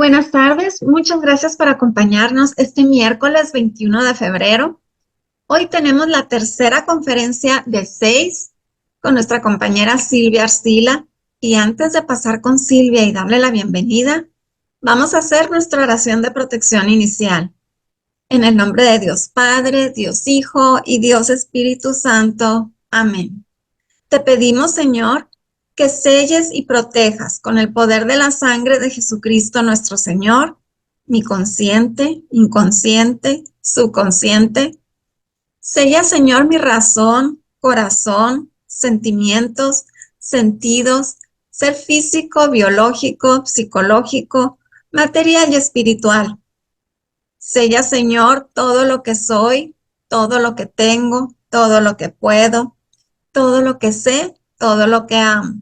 buenas tardes. Muchas gracias por acompañarnos este miércoles 21 de febrero. Hoy tenemos la tercera conferencia de 6 con nuestra compañera Silvia Arcila. Y antes de pasar con Silvia y darle la bienvenida, vamos a hacer nuestra oración de protección inicial. En el nombre de Dios Padre, Dios Hijo y Dios Espíritu Santo. Amén. Te pedimos, Señor, que selles y protejas con el poder de la sangre de Jesucristo nuestro Señor, mi consciente, inconsciente, subconsciente. Sella, Señor, mi razón, corazón, sentimientos, sentidos, ser físico, biológico, psicológico, material y espiritual. Sella, Señor, todo lo que soy, todo lo que tengo, todo lo que puedo, todo lo que sé, todo lo que amo.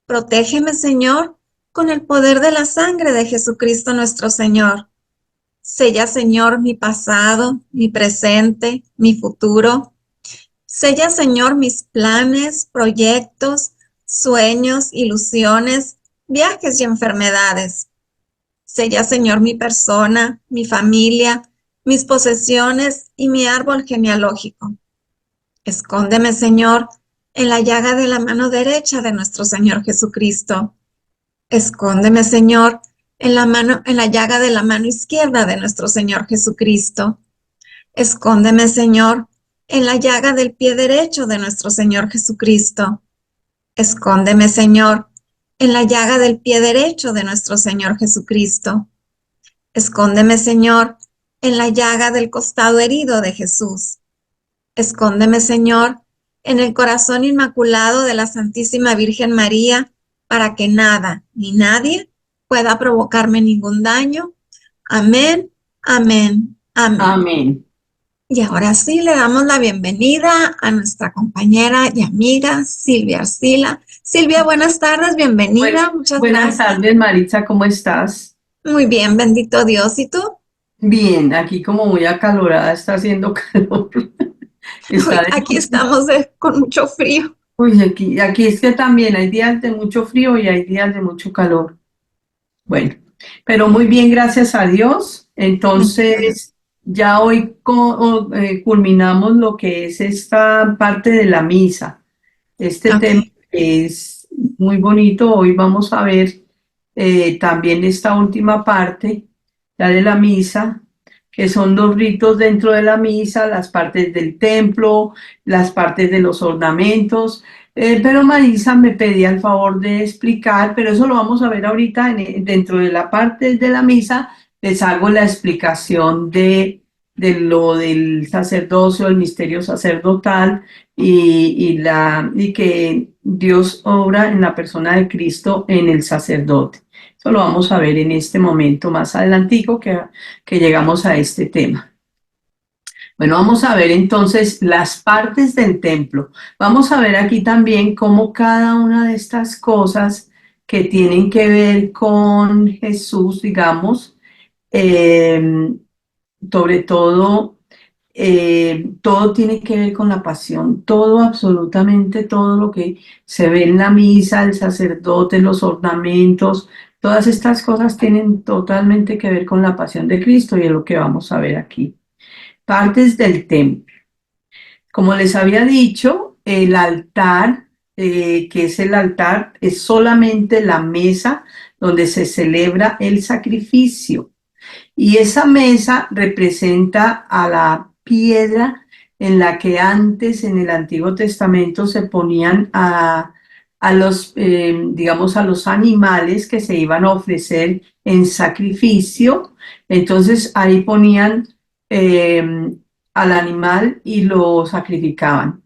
Protégeme, Señor, con el poder de la sangre de Jesucristo nuestro Señor. Sella, Señor, mi pasado, mi presente, mi futuro. Sella, Señor, mis planes, proyectos, sueños, ilusiones, viajes y enfermedades. Sella, Señor, mi persona, mi familia, mis posesiones y mi árbol genealógico. Escóndeme, Señor, en la llaga de la mano derecha de nuestro Señor Jesucristo. Escóndeme, Señor, en la llaga de la mano izquierda de nuestro Señor Jesucristo. Escóndeme, Señor, en la llaga del pie derecho de nuestro Señor Jesucristo. Escóndeme, Señor, en la llaga del pie derecho de nuestro Señor Jesucristo. Escóndeme, Señor, en la llaga del costado herido de Jesús. Escóndeme, Señor, en el corazón inmaculado de la Santísima Virgen María, para que nada ni nadie pueda provocarme ningún daño. Amén, amén, amén. Amén. Y ahora sí le damos la bienvenida a nuestra compañera y amiga Silvia Arcila. Silvia, buenas tardes, bienvenida. Muchas Buenas gracias. tardes, Maritza, ¿cómo estás? Muy bien, bendito Dios. ¿Y tú? Bien, aquí como muy acalorada, está haciendo calor. Está de... Aquí estamos con mucho frío. Uy, aquí es que también hay días de mucho frío y hay días de mucho calor. Bueno, pero muy bien, gracias a Dios. Bendito Dios. Entonces, ya hoy culminamos lo que es esta parte de la misa. Este Ok, tema es muy bonito. Hoy vamos a ver también esta última parte, la de la misa, que son los ritos dentro de la misa, las partes del templo, las partes de los ornamentos. Pero Marisa me pedía el favor de explicar, pero eso lo vamos a ver ahorita dentro de la parte de la misa. Les hago la explicación de lo del sacerdocio, el misterio sacerdotal y que Dios obra en la persona de Cristo en el sacerdote. Eso lo vamos a ver en este momento más adelantico que llegamos a este tema. Bueno, vamos a ver entonces las partes del templo. Vamos a ver aquí también cómo cada una de estas cosas que tienen que ver con Jesús, digamos, eh, sobre todo, todo tiene que ver con la pasión, todo, absolutamente todo lo que se ve en la misa, el sacerdote, los ornamentos, todas estas cosas tienen totalmente que ver con la pasión de Cristo y es lo que vamos a ver aquí. Partes del templo. Como les había dicho, el altar, que es el altar, es solamente la mesa donde se celebra el sacrificio. Y esa mesa representa a la piedra en la que antes en el Antiguo Testamento se ponían a los, digamos, a los animales que se iban a ofrecer en sacrificio. Entonces ahí ponían al animal y lo sacrificaban.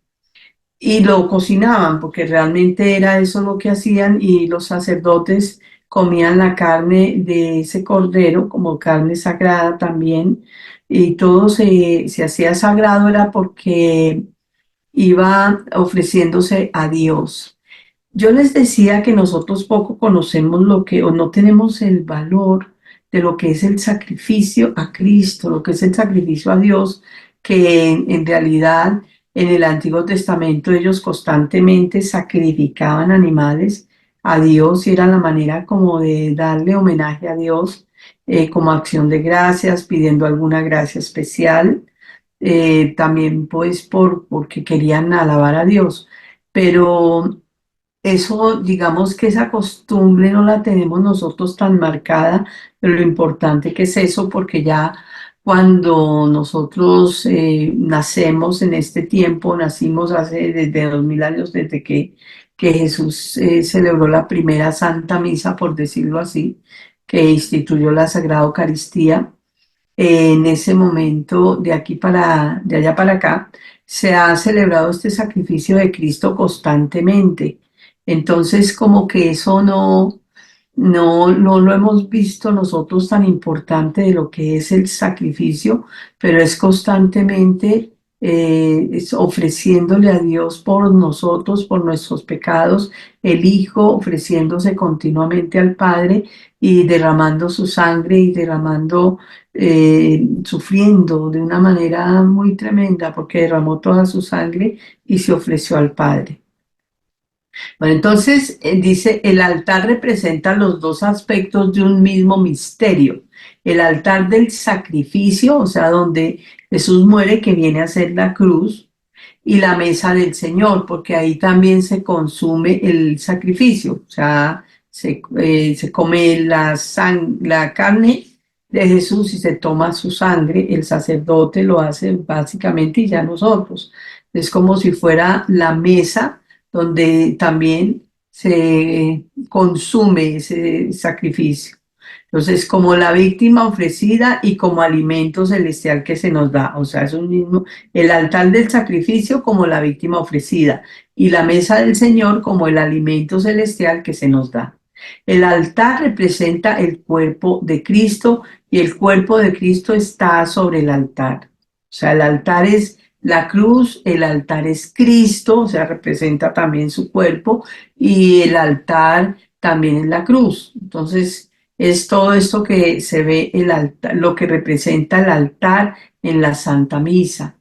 Y lo cocinaban, porque realmente era eso lo que hacían, y los sacerdotes comían la carne de ese cordero como carne sagrada también, y todo se hacía sagrado era porque iba ofreciéndose a Dios. Yo les decía que nosotros poco conocemos lo que, o no tenemos el valor de lo que es el sacrificio a Cristo, lo que es el sacrificio a Dios, que en realidad en el Antiguo Testamento ellos constantemente sacrificaban animales a Dios y era la manera como de darle homenaje a Dios, como acción de gracias, pidiendo alguna gracia especial, también pues porque querían alabar a Dios. Pero eso, digamos que esa costumbre no la tenemos nosotros tan marcada, pero lo importante que es eso, porque ya cuando nosotros nacemos en este tiempo, nacimos hace desde 2000 años, desde que Jesús celebró la primera Santa Misa, por decirlo así, que instituyó la Sagrada Eucaristía. En ese momento, de allá para acá, se ha celebrado este sacrificio de Cristo constantemente. Entonces, como que eso no lo hemos visto nosotros tan importante de lo que es el sacrificio, pero es constantemente es ofreciéndole a Dios por nosotros, por nuestros pecados, el Hijo ofreciéndose continuamente al Padre y derramando su sangre y derramando, sufriendo de una manera muy tremenda porque derramó toda su sangre y se ofreció al Padre. Bueno, entonces dice, el altar representa los dos aspectos de un mismo misterio. El altar del sacrificio, o sea, donde Jesús muere, que viene a ser la cruz, y la mesa del Señor, porque ahí también se consume el sacrificio, o sea, se come la carne de Jesús y se toma su sangre, el sacerdote lo hace básicamente y ya nosotros. Es como si fuera la mesa donde también se consume ese sacrificio. Entonces, como la víctima ofrecida y como alimento celestial que se nos da, o sea, es un mismo, el altar del sacrificio como la víctima ofrecida y la mesa del Señor como el alimento celestial que se nos da. El altar representa el cuerpo de Cristo y el cuerpo de Cristo está sobre el altar. O sea, el altar es la cruz, el altar es Cristo, o sea, representa también su cuerpo y el altar también es la cruz. Entonces, es todo esto que se ve el altar, lo que representa el altar en la Santa Misa.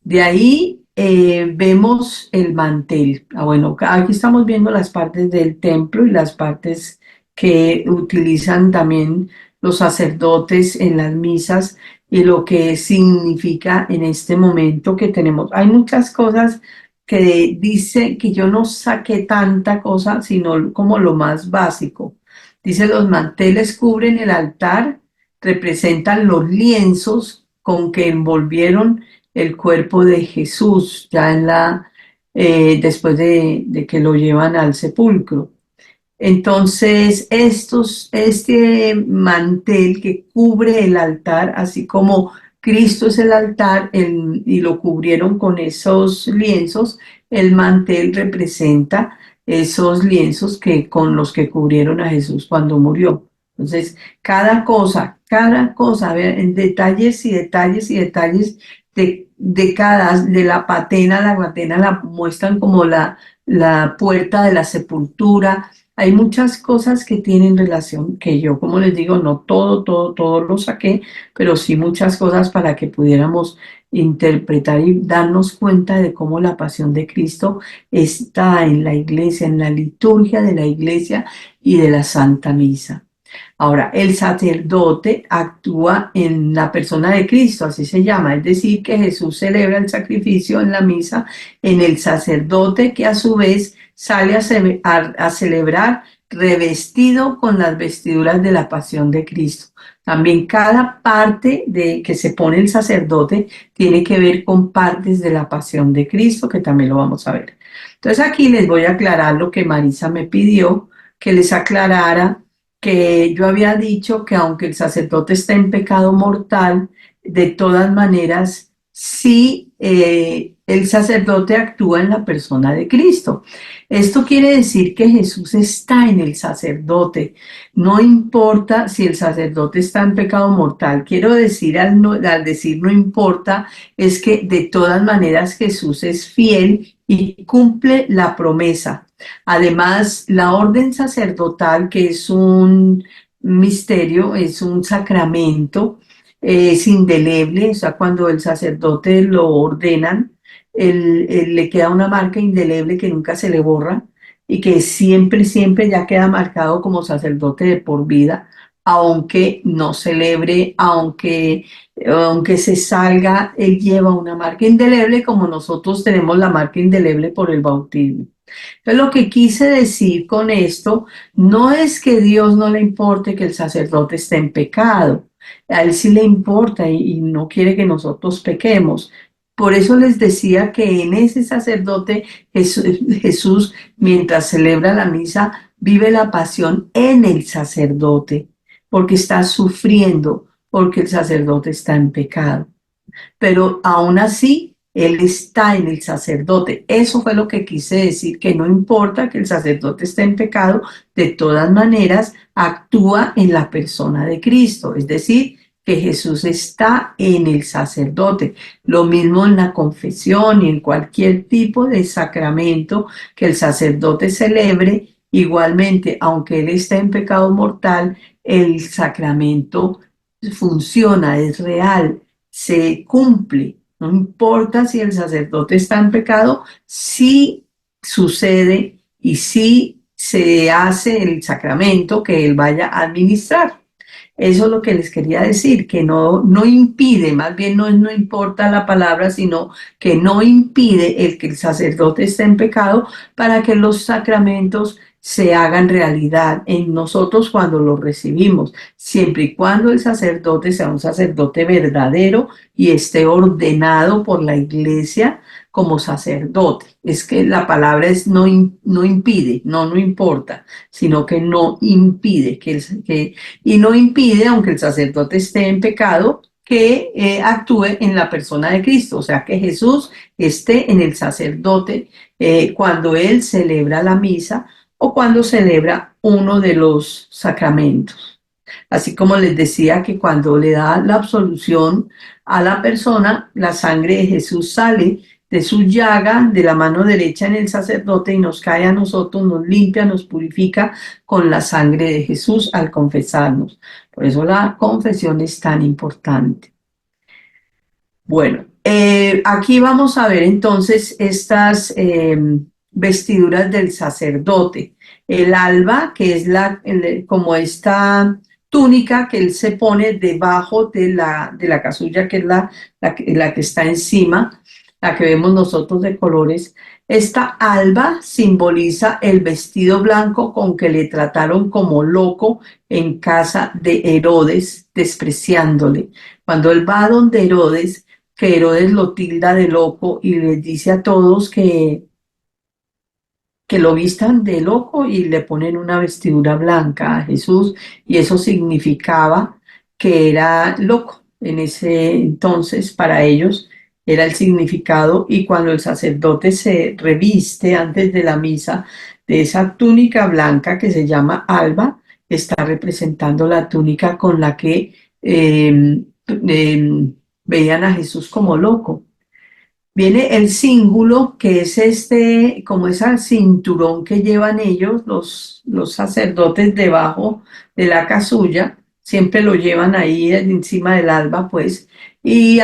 De ahí vemos el mantel. Bueno, aquí estamos viendo las partes del templo y las partes que utilizan también los sacerdotes en las misas y lo que significa en este momento que tenemos. Hay muchas cosas que dice que yo no saqué tanta cosa, sino como lo más básico. Dice, los manteles cubren el altar, representan los lienzos con que envolvieron el cuerpo de Jesús ya después de que lo llevan al sepulcro. Entonces, este mantel que cubre el altar, así como Cristo es el altar y lo cubrieron con esos lienzos, el mantel representa esos lienzos con los que cubrieron a Jesús cuando murió. Entonces, cada cosa, a ver, en detalles y detalles y detalles de la patena la muestran como la puerta de la sepultura. Hay muchas cosas que tienen relación, que yo, como les digo, no todo lo saqué, pero sí muchas cosas para que pudiéramos interpretar y darnos cuenta de cómo la pasión de Cristo está en la iglesia, en la liturgia de la iglesia y de la Santa Misa. Ahora, el sacerdote actúa en la persona de Cristo, así se llama, es decir, que Jesús celebra el sacrificio en la misa en el sacerdote que a su vez sale a celebrar revestido con las vestiduras de la pasión de Cristo. También cada parte de que se pone el sacerdote tiene que ver con partes de la pasión de Cristo, que también lo vamos a ver. Entonces aquí les voy a aclarar lo que Marisa me pidió, que les aclarara que yo había dicho que aunque el sacerdote está en pecado mortal, de todas maneras, sí, el sacerdote actúa en la persona de Cristo. Esto quiere decir que Jesús está en el sacerdote. No importa si el sacerdote está en pecado mortal. Quiero decir, al decir no importa, es que de todas maneras Jesús es fiel y cumple la promesa. Además, la orden sacerdotal, que es un misterio, es un sacramento, es indeleble, o sea, cuando el sacerdote lo ordenan, le queda una marca indeleble que nunca se le borra. y que siempre, siempre ya queda marcado como sacerdote de por vida, aunque no celebre, aunque se salga, él lleva una marca indeleble como nosotros tenemos la marca indeleble por el bautismo. Entonces, lo que quise decir con esto no es que Dios no le importe que el sacerdote esté en pecado. A él sí le importa y no quiere que nosotros pequemos. Por eso les decía que en ese sacerdote Jesús, mientras celebra la misa, vive la pasión en el sacerdote, porque está sufriendo, porque el sacerdote está en pecado, pero aún así él está en el sacerdote. Eso fue lo que quise decir, que no importa que el sacerdote esté en pecado, de todas maneras actúa en la persona de Cristo, es decir, que Jesús está en el sacerdote. Lo mismo en la confesión y en cualquier tipo de sacramento que el sacerdote celebre, igualmente, aunque él esté en pecado mortal, el sacramento funciona, es real, se cumple. No importa si el sacerdote está en pecado, sí sucede y sí se hace el sacramento que él vaya a administrar. Eso es lo que les quería decir, que no impide, más bien no importa la palabra, sino que no impide el que el sacerdote esté en pecado para que los sacramentos se hagan realidad en nosotros cuando los recibimos, siempre y cuando el sacerdote sea un sacerdote verdadero y esté ordenado por la iglesia como sacerdote. Es que la palabra es no impide, no importa, sino que no impide y no impide, aunque el sacerdote esté en pecado, que actúe en la persona de Cristo, o sea, que Jesús esté en el sacerdote cuando él celebra la misa o cuando celebra uno de los sacramentos. Así como les decía que cuando le da la absolución a la persona, la sangre de Jesús sale de su llaga, de la mano derecha en el sacerdote y nos cae a nosotros, nos limpia, nos purifica con la sangre de Jesús al confesarnos. Por eso la confesión es tan importante. Bueno, aquí vamos a ver entonces estas vestiduras del sacerdote. El alba, que es como esta túnica que él se pone debajo de la casulla, que es la que está encima, la que vemos nosotros de colores. Esta alba simboliza el vestido blanco con que le trataron como loco en casa de Herodes, despreciándole. Cuando él va donde Herodes, que Herodes lo tilda de loco y les dice a todos que lo vistan de loco y le ponen una vestidura blanca a Jesús, y eso significaba que era loco. En ese entonces, para ellos, era el significado, y cuando el sacerdote se reviste antes de la misa de esa túnica blanca que se llama alba, está representando la túnica con la que veían a Jesús como loco. Viene el cíngulo, que es como ese cinturón que llevan ellos, los sacerdotes, debajo de la casulla, siempre lo llevan ahí encima del alba, pues, y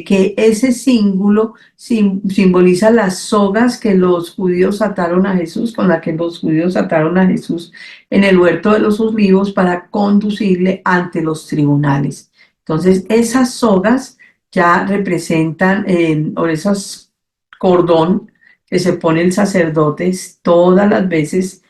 que ese cíngulo simboliza las sogas que los judíos ataron a Jesús, con la que los judíos ataron a Jesús en el huerto de los olivos para conducirle ante los tribunales. Entonces, esas sogas ya representan, o esos cordón que se pone el sacerdote todas las veces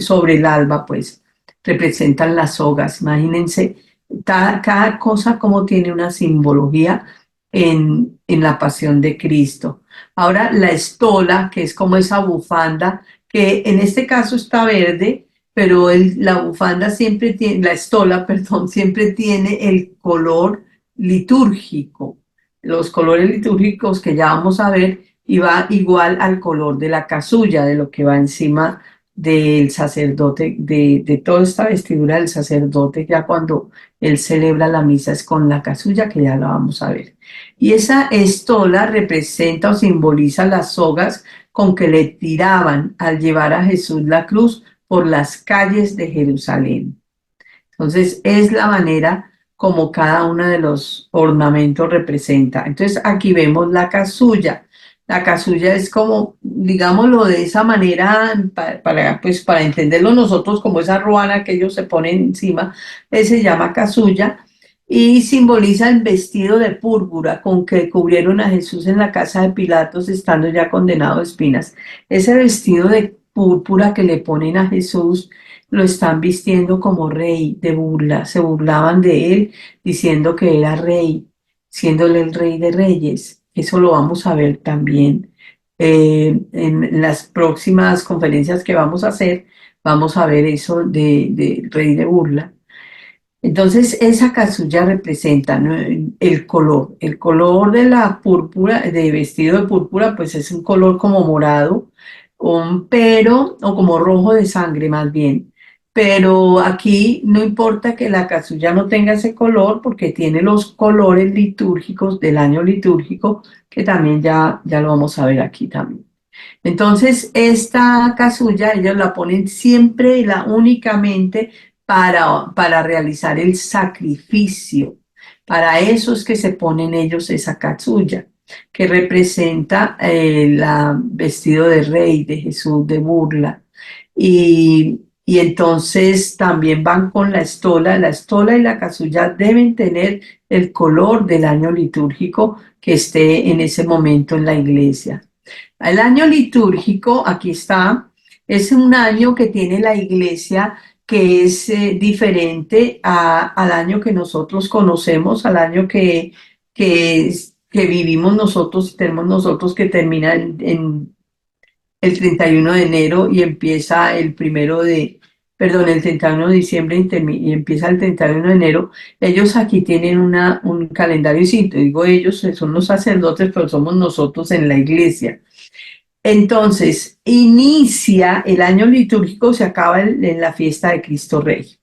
sobre el alba, pues representan las sogas. Imagínense, cada cosa como tiene una simbología en la pasión de Cristo. Ahora, la estola, que es como esa bufanda, que en este caso está verde, pero la bufanda siempre tiene, la estola, perdón, siempre tiene el color litúrgico, los colores litúrgicos que ya vamos a ver, y va igual al color de la casulla, de lo que va encima del sacerdote, de toda esta vestidura del sacerdote, ya cuando él celebra la misa es con la casulla, que ya la vamos a ver. Y esa estola representa o simboliza las sogas con que le tiraban al llevar a Jesús la cruz por las calles de Jerusalén. Entonces, es la manera como cada uno de los ornamentos representa. Entonces, aquí vemos la casulla. La casulla es como, digámoslo de esa manera, pues, para entenderlo nosotros como esa ruana que ellos se ponen encima, se llama casulla y simboliza el vestido de púrpura con que cubrieron a Jesús en la casa de Pilatos estando ya condenado de espinas. Ese vestido de púrpura que le ponen a Jesús lo están vistiendo como rey de burla, se burlaban de él diciendo que era rey, siéndole el rey de reyes. Eso lo vamos a ver también en las próximas conferencias que vamos a hacer. Vamos a ver eso de rey de burla. Entonces, esa casulla representa, ¿no?, el color de la púrpura, de vestido de púrpura, pues es un color como morado, o como rojo de sangre más bien. Pero aquí no importa que la casulla no tenga ese color, porque tiene los colores litúrgicos del año litúrgico, que también ya lo vamos a ver aquí también. Entonces, esta casulla ellos la ponen siempre y la únicamente para realizar el sacrificio. Para eso es que se ponen ellos esa casulla, que representa el vestido de rey de Jesús de burla. Y entonces también van con la estola y la casulla deben tener el color del año litúrgico que esté en ese momento en la iglesia. El año litúrgico, aquí está, es un año que tiene la iglesia que es diferente al año que nosotros conocemos, al año que vivimos nosotros, tenemos nosotros, que termina en el 31 de enero y empieza el 31 de diciembre y empieza el 31 de enero. Ellos aquí tienen un calendario distinto, digo ellos, son los sacerdotes, pero somos nosotros en la iglesia. Entonces, inicia el año litúrgico, se acaba en la fiesta de Cristo Rey.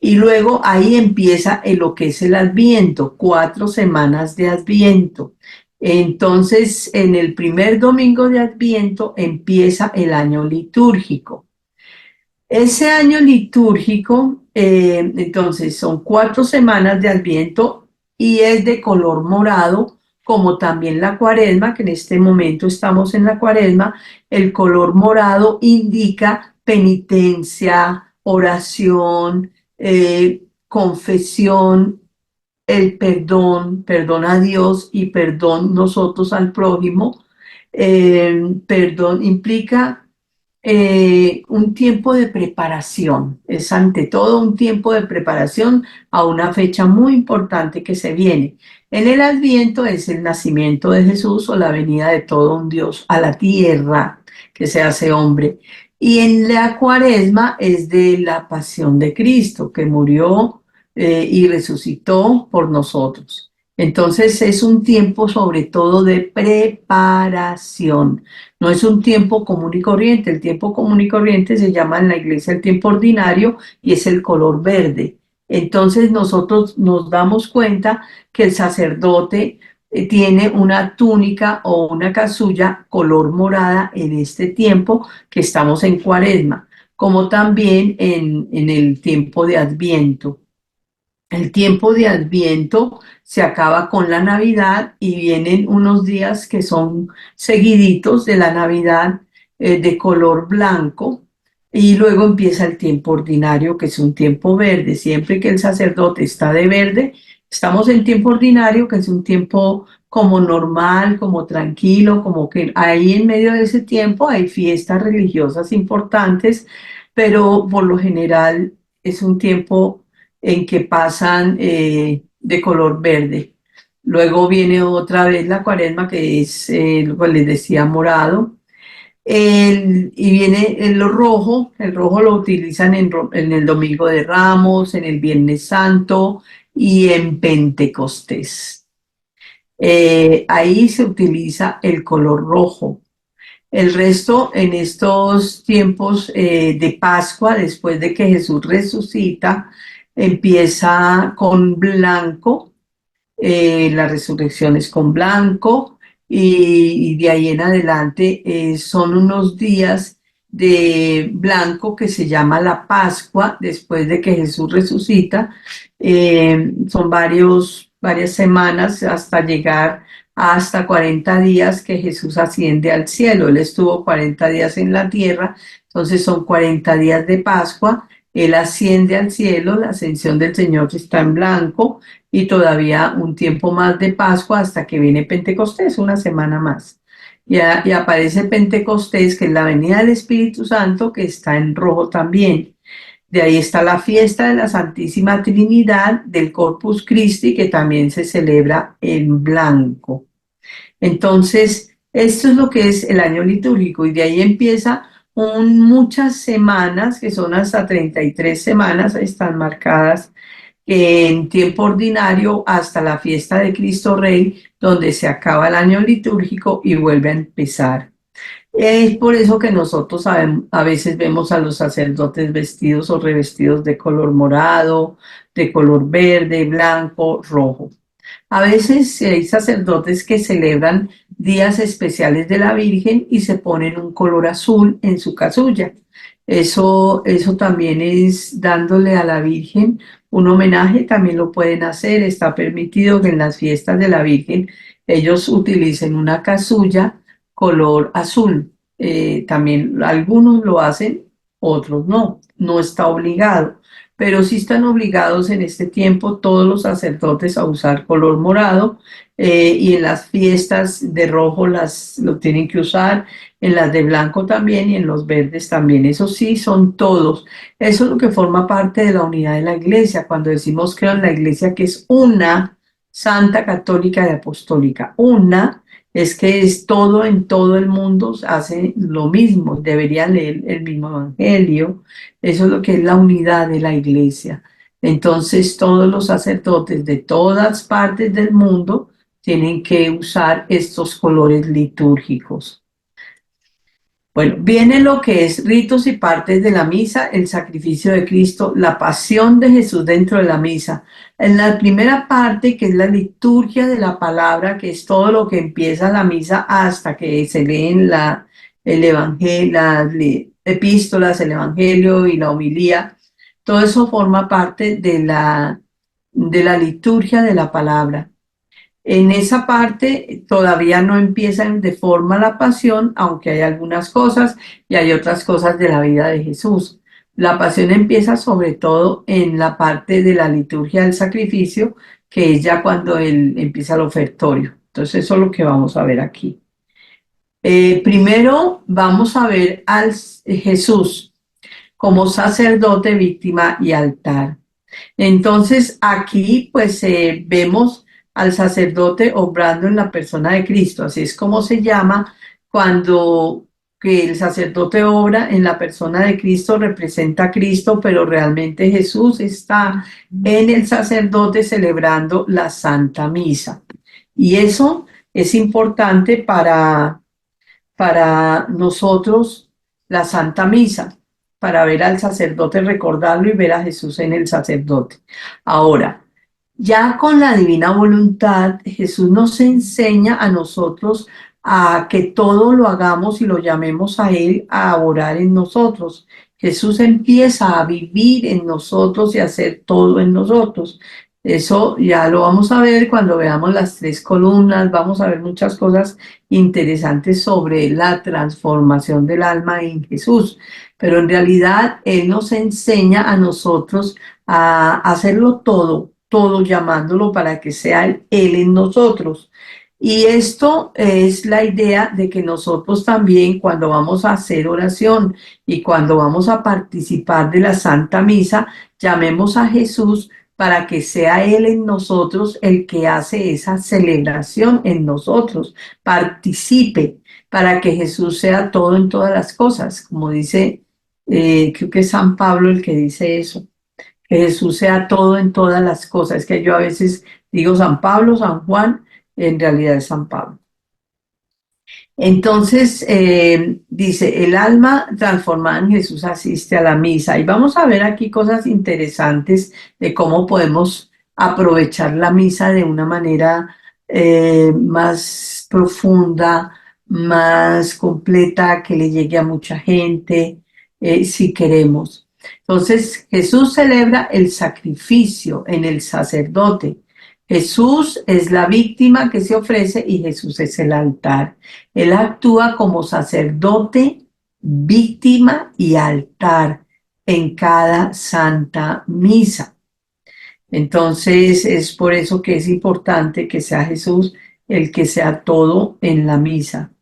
Y luego ahí empieza lo que es el Adviento, 4 semanas de Adviento. Entonces, en el primer domingo de Adviento empieza el año litúrgico. Ese año litúrgico, entonces, son 4 semanas de Adviento y es de color morado, como también la Cuaresma, que en este momento estamos en la Cuaresma. El color morado indica penitencia, oración, confesión, el perdón a Dios y perdón nosotros al prójimo. Perdón implica un tiempo de preparación, es ante todo un tiempo de preparación a una fecha muy importante que se viene. En el Adviento es el nacimiento de Jesús o la venida de todo un Dios a la tierra que se hace hombre. Y en la Cuaresma es de la pasión de Cristo, que murió y resucitó por nosotros. Entonces es un tiempo sobre todo de preparación. No es un tiempo común y corriente. El tiempo común y corriente se llama en la iglesia el tiempo ordinario y es el color verde. Entonces nosotros nos damos cuenta que el sacerdote tiene una túnica o una casulla color morada en este tiempo que estamos en Cuaresma, como también en el tiempo de Adviento. El tiempo de Adviento se acaba con la Navidad y vienen unos días que son seguiditos de la Navidad, de color blanco, y luego empieza el tiempo ordinario, que es un tiempo verde. Siempre que el sacerdote está de verde, estamos en tiempo ordinario, que es un tiempo como normal, como tranquilo, como que ahí en medio de ese tiempo hay fiestas religiosas importantes, pero por lo general es un tiempo en que pasan de color verde. Luego viene otra vez la Cuaresma, que es, lo que les decía, morado. Y viene lo rojo. El rojo lo utilizan en el Domingo de Ramos, en el Viernes Santo y en Pentecostés. Ahí se utiliza el color rojo. El resto, en estos tiempos de Pascua, después de que Jesús resucita, empieza con blanco. La resurrección es con blanco, y de ahí en adelante son unos días de blanco que se llama la Pascua, después de que Jesús resucita. Son varias semanas hasta llegar hasta 40 días que Jesús asciende al cielo. Él estuvo 40 días en la tierra, entonces son 40 días de Pascua. Él asciende al cielo, la ascensión del Señor está en blanco y todavía un tiempo más de Pascua hasta que viene Pentecostés, una semana más. Y aparece Pentecostés, que es la venida del Espíritu Santo, que está en rojo también. De ahí está la fiesta de la Santísima Trinidad del Corpus Christi, que también se celebra en blanco. Entonces, esto es lo que es el año litúrgico y de ahí empieza muchas semanas, que son hasta 33 semanas, están marcadas en tiempo ordinario hasta la fiesta de Cristo Rey, donde se acaba el año litúrgico y vuelve a empezar. Es por eso que nosotros a veces vemos a los sacerdotes vestidos o revestidos de color morado, de color verde, blanco, rojo. A veces hay sacerdotes que celebran días especiales de la Virgen y se ponen un color azul en su casulla. Eso también es dándole a la Virgen un homenaje, también lo pueden hacer. Está permitido que en las fiestas de la Virgen ellos utilicen una casulla color azul. También algunos lo hacen, otros no, no está obligado, pero sí están obligados en este tiempo todos los sacerdotes a usar color morado, y en las fiestas de rojo lo tienen que usar, en las de blanco también y en los verdes también. Eso sí, son todos. Eso es lo que forma parte de la unidad de la iglesia. Cuando decimos creo en la iglesia, que es una, santa, católica y apostólica, una, es que es todo en todo el mundo, hace lo mismo, deberían leer el mismo evangelio. Eso es lo que es la unidad de la iglesia. Entonces, todos los sacerdotes de todas partes del mundo tienen que usar estos colores litúrgicos. Bueno, viene lo que es ritos y partes de la misa, el sacrificio de Cristo, la pasión de Jesús dentro de la misa. En la primera parte, que es la liturgia de la palabra, que es todo lo que empieza la misa hasta que se leen el evangelio, las epístolas, el evangelio y la homilía, todo eso forma parte de la liturgia de la palabra. En esa parte todavía no empiezan de forma la pasión, aunque hay algunas cosas y hay otras cosas de la vida de Jesús. La pasión empieza sobre todo en la parte de la liturgia del sacrificio, que es ya cuando él empieza el ofertorio. Entonces eso es lo que vamos a ver aquí. Primero vamos a ver al Jesús como sacerdote, víctima y altar. Entonces aquí pues vemos al sacerdote obrando en la persona de Cristo, así es como se llama cuando que el sacerdote obra en la persona de Cristo, representa a Cristo, pero realmente Jesús está en el sacerdote celebrando la Santa Misa. Y eso es importante para nosotros, la Santa Misa, para ver al sacerdote, recordarlo y ver a Jesús en el sacerdote. Ahora, ya con la divina voluntad, Jesús nos enseña a nosotros a que todo lo hagamos y lo llamemos a Él a orar en nosotros. Jesús empieza a vivir en nosotros y a hacer todo en nosotros. Eso ya lo vamos a ver cuando veamos las tres columnas, vamos a ver muchas cosas interesantes sobre la transformación del alma en Jesús. Pero en realidad Él nos enseña a nosotros a hacerlo todo, todo llamándolo para que sea Él en nosotros. Y esto es la idea de que nosotros también, cuando vamos a hacer oración y cuando vamos a participar de la Santa Misa, llamemos a Jesús para que sea Él en nosotros el que hace esa celebración en nosotros, participe, para que Jesús sea todo en todas las cosas, como dice, creo que es San Pablo el que dice eso, que Jesús sea todo en todas las cosas. Es que yo a veces digo San Pablo, San Juan, en realidad es San Pablo. Entonces, dice, el alma transformada en Jesús asiste a la misa. Y vamos a ver aquí cosas interesantes de cómo podemos aprovechar la misa de una manera más profunda, más completa, que le llegue a mucha gente, si queremos. Entonces, Jesús celebra el sacrificio en el sacerdote. Jesús es la víctima que se ofrece y Jesús es el altar. Él actúa como sacerdote, víctima y altar en cada santa misa. Entonces es por eso que es importante que sea Jesús el que sea todo en la misa.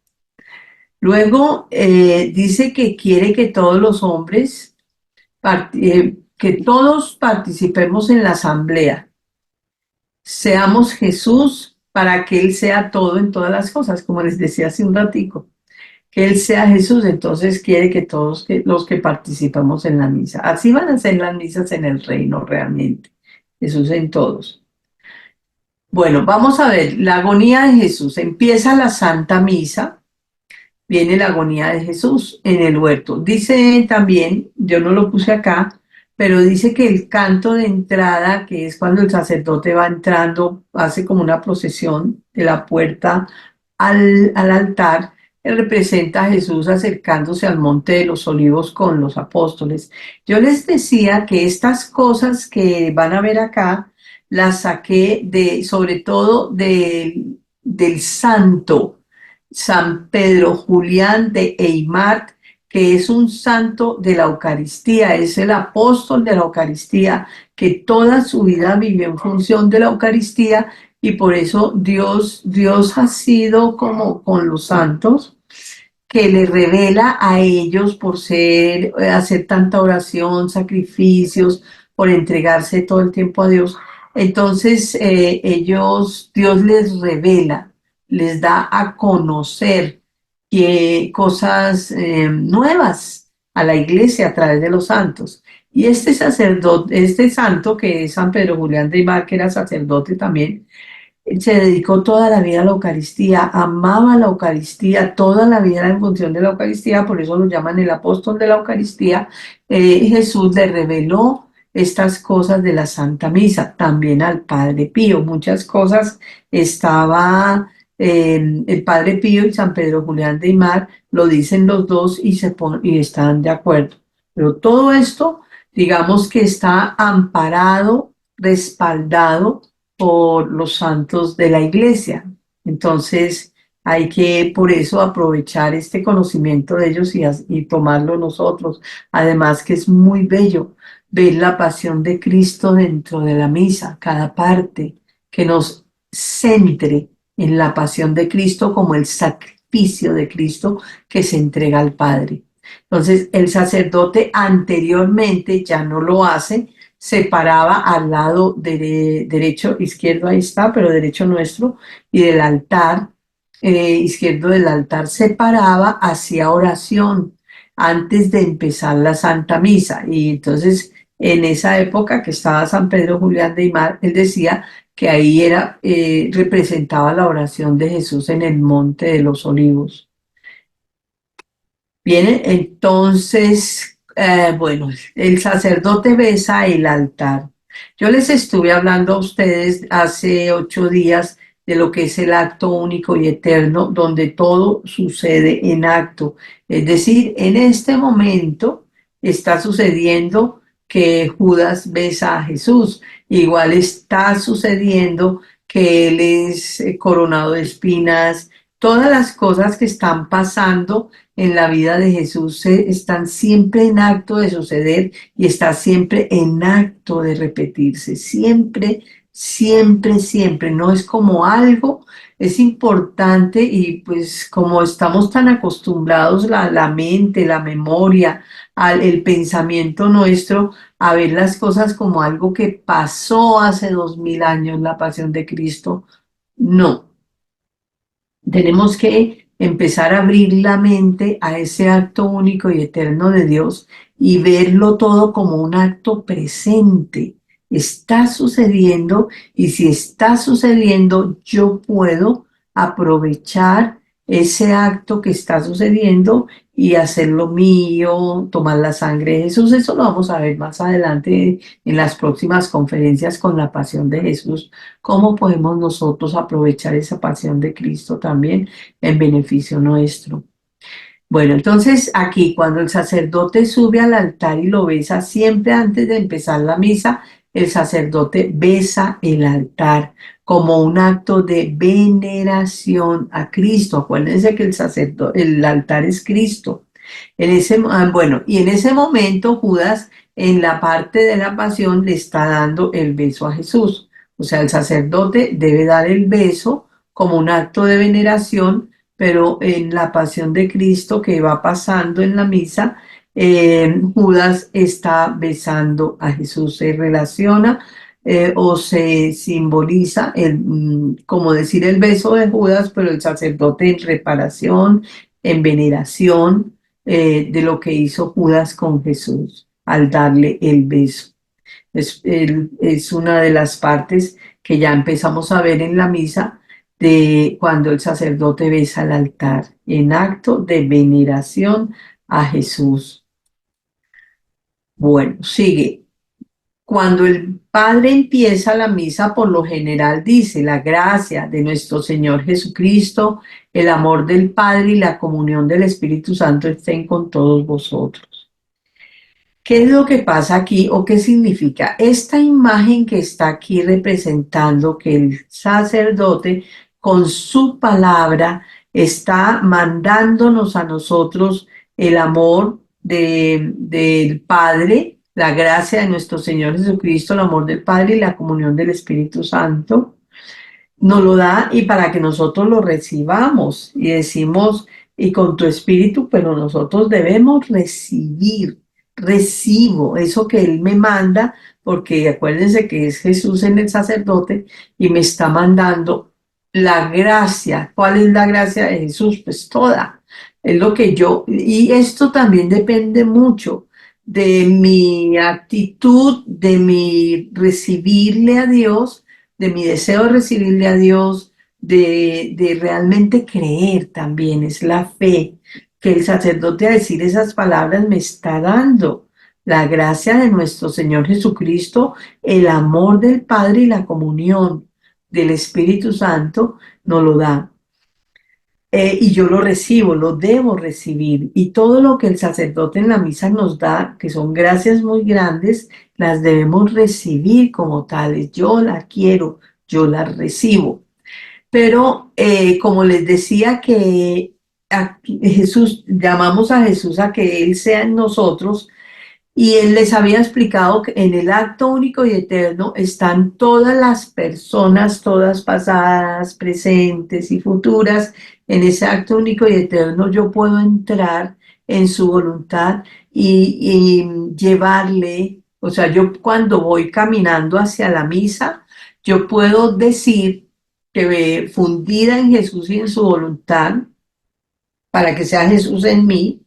Luego dice que quiere que todos los hombres, que todos participemos en la asamblea, seamos Jesús para que Él sea todo en todas las cosas, como les decía hace un ratico, que Él sea Jesús, entonces quiere que todos los que participamos en la misa, así van a ser las misas en el reino realmente, Jesús en todos. Bueno, vamos a ver, la agonía de Jesús, empieza la Santa Misa, viene la agonía de Jesús en el huerto. Dice también, yo no lo puse acá, pero dice que el canto de entrada, que es cuando el sacerdote va entrando, hace como una procesión de la puerta al altar, representa a Jesús acercándose al Monte de los Olivos con los apóstoles. Yo les decía que estas cosas que van a ver acá, las saqué sobre todo del santo San Pedro Julián de Aymar, que es un santo de la Eucaristía, es el apóstol de la Eucaristía, que toda su vida vivió en función de la Eucaristía y por eso Dios ha sido como con los santos, que le revela a ellos por hacer tanta oración, sacrificios, por entregarse todo el tiempo a Dios. Entonces Dios les revela, les da a conocer cosas nuevas a la iglesia a través de los santos. Y este sacerdote, este santo que es San Pedro Julián de Aymar, que era sacerdote también, se dedicó toda la vida a la Eucaristía, amaba la Eucaristía, toda la vida era en función de la Eucaristía, por eso lo llaman el apóstol de la Eucaristía. Jesús le reveló estas cosas de la Santa Misa, también al Padre Pío, muchas cosas estaba el Padre Pío y San Pedro Julián de Aymar, lo dicen los dos y están de acuerdo. Pero todo esto, digamos que está amparado, respaldado por los santos de la iglesia. Entonces hay que por eso aprovechar este conocimiento de ellos y tomarlo nosotros. Además que es muy bello ver la pasión de Cristo dentro de la misa, cada parte que nos centre en la pasión de Cristo como el sacrificio de Cristo que se entrega al Padre. Entonces el sacerdote anteriormente ya no lo hace, se paraba al lado derecho, izquierdo, ahí está, pero derecho nuestro, y del altar, izquierdo del altar, se paraba, hacía oración antes de empezar la Santa Misa. Y entonces, en esa época que estaba San Pedro Julián de Aymar, él decía que ahí representaba la oración de Jesús en el Monte de los Olivos. Bien, entonces, bueno, el sacerdote besa el altar. Yo les estuve hablando a ustedes hace 8 días de lo que es el acto único y eterno, donde todo sucede en acto. Es decir, en este momento está sucediendo que Judas besa a Jesús. Igual está sucediendo que él es coronado de espinas. Todas las cosas que están pasando en la vida de Jesús están siempre en acto de suceder y está siempre en acto de repetirse, siempre, siempre, siempre. No es como algo, es importante y pues como estamos tan acostumbrados la mente, la memoria, el pensamiento nuestro a ver las cosas como algo que pasó hace 2000 años, la pasión de Cristo, no. Tenemos que empezar a abrir la mente a ese acto único y eterno de Dios y verlo todo como un acto presente. Está sucediendo y si está sucediendo, yo puedo aprovechar ese acto que está sucediendo y hacerlo mío, tomar la sangre de Jesús. Eso lo vamos a ver más adelante en las próximas conferencias con la pasión de Jesús. ¿Cómo podemos nosotros aprovechar esa pasión de Cristo también en beneficio nuestro? Bueno, entonces aquí cuando el sacerdote sube al altar y lo besa, siempre antes de empezar la misa, el sacerdote besa el altar como un acto de veneración a Cristo. Acuérdense que el altar es Cristo. Bueno, y en ese momento Judas, en la parte de la pasión, le está dando el beso a Jesús. O sea, el sacerdote debe dar el beso como un acto de veneración, pero en la pasión de Cristo que va pasando en la misa, Judas está besando a Jesús. Se relaciona o se simboliza, como decir el beso de Judas, pero el sacerdote en reparación, en veneración de lo que hizo Judas con Jesús al darle el beso. Es una de las partes que ya empezamos a ver en la misa de cuando el sacerdote besa el altar en acto de veneración a Jesús. Bueno, sigue. Cuando el Padre empieza la misa, por lo general dice: la gracia de nuestro Señor Jesucristo, el amor del Padre y la comunión del Espíritu Santo estén con todos vosotros. ¿Qué es lo que pasa aquí o qué significa? Esta imagen que está aquí representando que el sacerdote con su palabra está mandándonos a nosotros el amor del Padre, la gracia de nuestro Señor Jesucristo, el amor del Padre y la comunión del Espíritu Santo, nos lo da y para que nosotros lo recibamos y decimos, y con tu espíritu, pero nosotros debemos recibo eso que Él me manda, porque acuérdense que es Jesús en el sacerdote y me está mandando la gracia. ¿Cuál es la gracia de Jesús? Pues toda. Es lo que y esto también depende mucho de mi actitud, de mi recibirle a Dios, de mi deseo de recibirle a Dios, de realmente creer también, es la fe que el sacerdote a decir esas palabras me está dando. La gracia de nuestro Señor Jesucristo, el amor del Padre y la comunión del Espíritu Santo nos lo da. Y yo lo recibo, lo debo recibir. Y todo lo que el sacerdote en la misa nos da, que son gracias muy grandes, las debemos recibir como tales. Yo las quiero, yo las recibo. Pero como les decía que Jesús, llamamos a Jesús a que Él sea en nosotros, y Él les había explicado que en el acto único y eterno están todas las personas, todas pasadas, presentes y futuras. En ese acto único y eterno yo puedo entrar en su voluntad y llevarle, o sea, yo cuando voy caminando hacia la misa, yo puedo decir que fundida en Jesús y en su voluntad, para que sea Jesús en mí,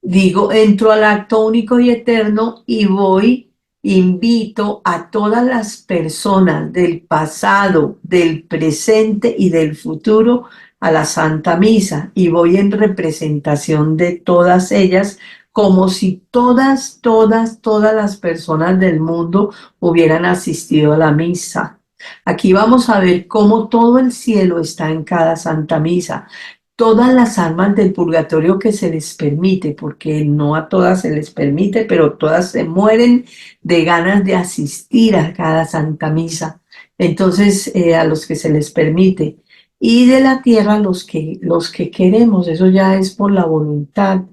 digo, entro al acto único y eterno y voy, invito a todas las personas del pasado, del presente y del futuro a la Santa Misa y voy en representación de todas ellas como si todas las personas del mundo hubieran asistido a la misa. Aquí vamos a ver cómo todo el cielo está en cada Santa Misa. Todas las almas del purgatorio que se les permite, porque no a todas se les permite, pero todas se mueren de ganas de asistir a cada Santa Misa. Entonces, a los que se les permite. Y de la tierra los que queremos, eso ya es por la voluntad,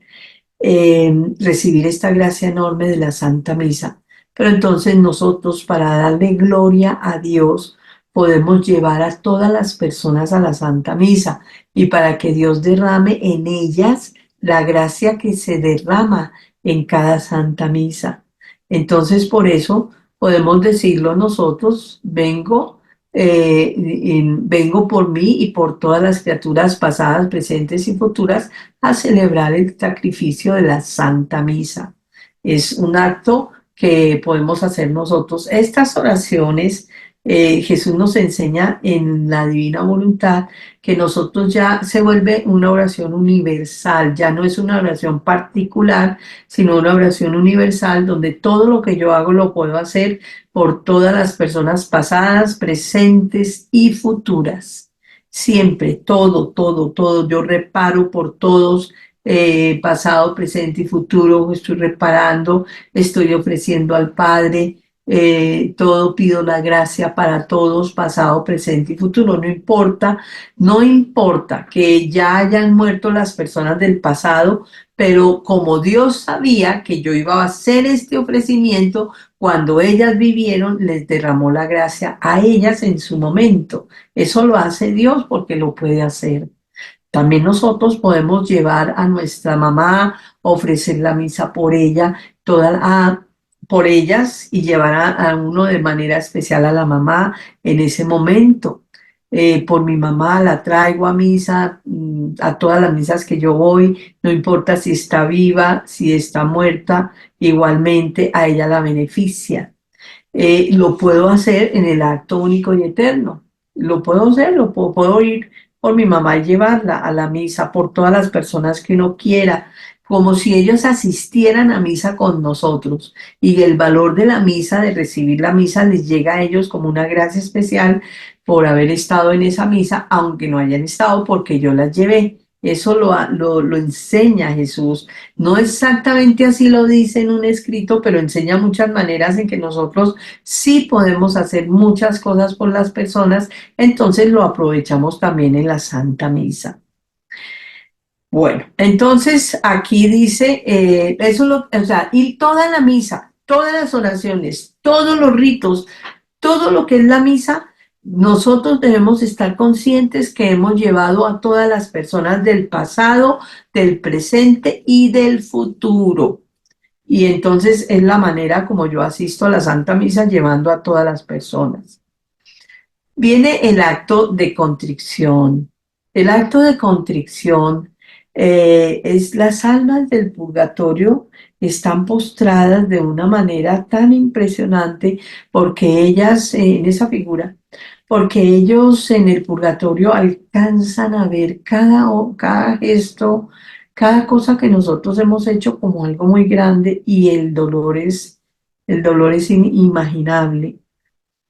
recibir esta gracia enorme de la Santa Misa. Pero entonces nosotros, para darle gloria a Dios, podemos llevar a todas las personas a la Santa Misa y para que Dios derrame en ellas la gracia que se derrama en cada Santa Misa. Entonces, por eso podemos decirlo nosotros: vengo por mí y por todas las criaturas pasadas, presentes y futuras a celebrar el sacrificio de la Santa Misa. Es un acto que podemos hacer nosotros. Estas oraciones, Jesús nos enseña en la divina voluntad que nosotros ya se vuelve una oración universal, ya no es una oración particular, sino una oración universal donde todo lo que yo hago lo puedo hacer por todas las personas pasadas, presentes y futuras. Siempre, todo. Yo reparo por todos, pasado, presente y futuro. Estoy reparando, estoy ofreciendo al Padre todo pido la gracia para todos, pasado, presente y futuro. No importa, no importa que ya hayan muerto las personas del pasado, pero como Dios sabía que yo iba a hacer este ofrecimiento, cuando ellas vivieron, les derramó la gracia a ellas en su momento. Eso lo hace Dios porque lo puede hacer. También nosotros podemos llevar a nuestra mamá, ofrecer la misa por ella, por ellas y llevar a uno de manera especial a la mamá en ese momento. Por mi mamá la traigo a misa, a todas las misas que yo voy, no importa si está viva, si está muerta, igualmente a ella la beneficia. Lo puedo hacer en el acto único y eterno. Lo puedo hacer, puedo ir por mi mamá y llevarla a la misa, por todas las personas que uno quiera, como si ellos asistieran a misa con nosotros. Y el valor de la misa, de recibir la misa, les llega a ellos como una gracia especial por haber estado en esa misa, aunque no hayan estado porque yo las llevé. Eso lo enseña Jesús. No exactamente así lo dice en un escrito, pero enseña muchas maneras en que nosotros sí podemos hacer muchas cosas por las personas, entonces lo aprovechamos también en la Santa Misa. Bueno, entonces aquí dice, o sea, y toda la misa, todas las oraciones, todos los ritos, todo lo que es la misa, nosotros debemos estar conscientes que hemos llevado a todas las personas del pasado, del presente y del futuro. Y entonces es la manera como yo asisto a la Santa Misa llevando a todas las personas. Viene el acto de contrición. El acto de contrición es las almas del purgatorio están postradas de una manera tan impresionante porque ellas, en esa figura, porque ellos en el purgatorio alcanzan a ver cada gesto, cada cosa que nosotros hemos hecho como algo muy grande y el dolor es inimaginable.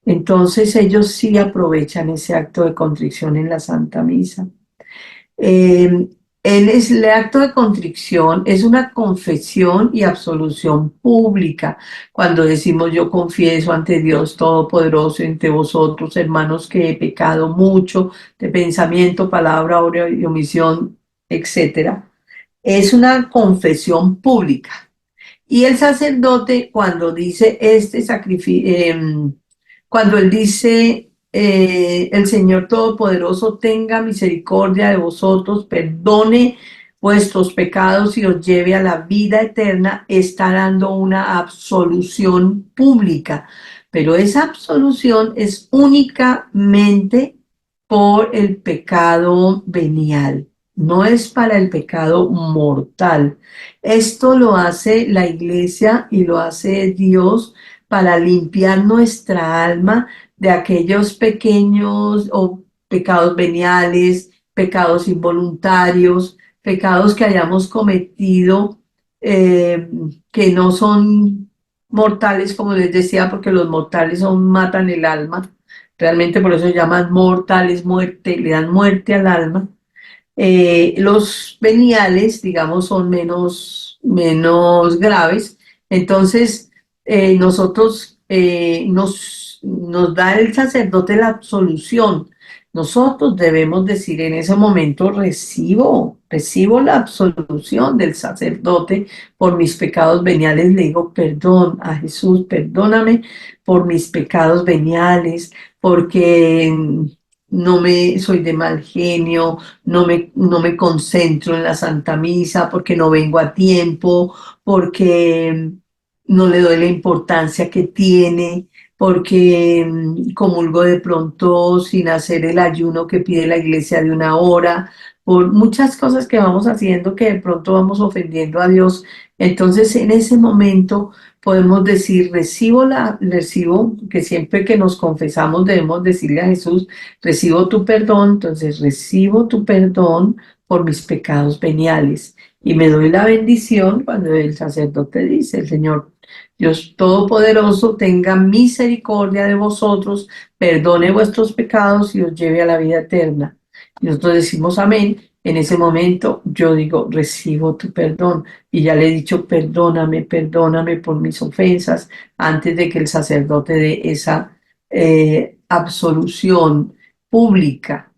Entonces ellos sí aprovechan ese acto de contrición en la Santa Misa. Eh, el acto de contrición es una confesión y absolución pública. Cuando decimos yo confieso ante Dios Todopoderoso, ante vosotros, hermanos, que he pecado mucho de pensamiento, palabra, obra y omisión, etcétera. Es una confesión pública. Y el sacerdote, cuando dice este sacrificio, cuando él dice, el Señor Todopoderoso tenga misericordia de vosotros, perdone vuestros pecados y os lleve a la vida eterna, está dando una absolución pública. Pero esa absolución es únicamente por el pecado venial, no es para el pecado mortal. Esto lo hace la iglesia y lo hace Dios para limpiar nuestra alma de aquellos pequeños o pecados veniales, pecados involuntarios, pecados que hayamos cometido que no son mortales, como les decía, porque los mortales matan el alma. Realmente por eso se llaman mortales, muerte, le dan muerte al alma. Los veniales, digamos, son menos graves. Entonces, nos da el sacerdote la absolución. Nosotros debemos decir en ese momento, recibo la absolución del sacerdote por mis pecados veniales. Le digo perdón a Jesús, perdóname por mis pecados veniales, porque no me soy de mal genio, no me concentro en la Santa Misa, porque no vengo a tiempo, porque no le doy la importancia que tiene, porque comulgo de pronto sin hacer el ayuno que pide la iglesia de 1 hora, por muchas cosas que vamos haciendo que de pronto vamos ofendiendo a Dios. Entonces, en ese momento podemos decir, recibo, que siempre que nos confesamos debemos decirle a Jesús, recibo tu perdón, entonces recibo tu perdón por mis pecados veniales. Y me doy la bendición cuando el sacerdote dice, el Señor Dios Todopoderoso tenga misericordia de vosotros, perdone vuestros pecados y os lleve a la vida eterna. Y nosotros decimos amén En ese momento yo digo, recibo tu perdón. Y ya le he dicho, perdóname, perdóname por mis ofensas, antes de que el sacerdote dé esa absolución pública.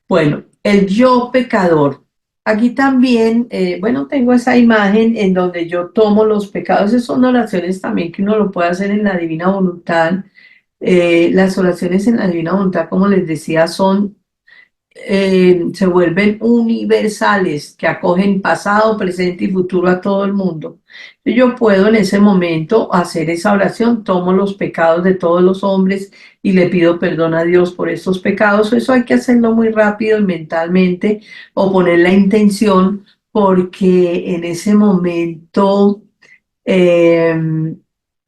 Bueno, el yo pecador. Aquí también, bueno, tengo esa imagen en donde yo tomo los pecados. Esas son oraciones también que uno lo puede hacer en la divina voluntad. Las oraciones en la divina voluntad, como les decía, se vuelven universales, que acogen pasado, presente y futuro a todo el mundo. Yo puedo en ese momento hacer esa oración, tomo los pecados de todos los hombres y le pido perdón a Dios por estos pecados. Eso hay que hacerlo muy rápido y mentalmente, o poner la intención, porque en ese momento eh,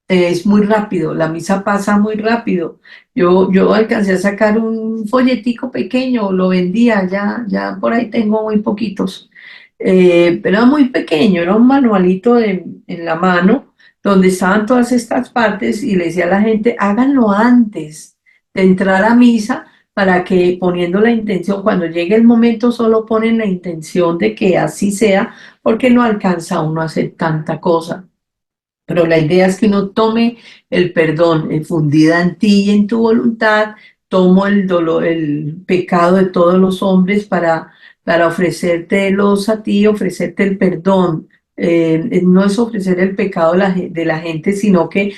es muy rápido, la misa pasa muy rápido. Yo alcancé a sacar un folletico pequeño, lo vendía, ya por ahí tengo muy poquitos. Pero era muy pequeño, era un manualito en la mano donde estaban todas estas partes y le decía a la gente, háganlo antes de entrar a misa para que poniendo la intención, cuando llegue el momento solo ponen la intención de que así sea, porque no alcanza uno a hacer tanta cosa. Pero la idea es que uno tome el perdón fundida en ti y en tu voluntad, tomo el dolor, el pecado de todos los hombres para ofrecértelos a ti, ofrecerte el perdón. No es ofrecer el pecado de la gente, sino que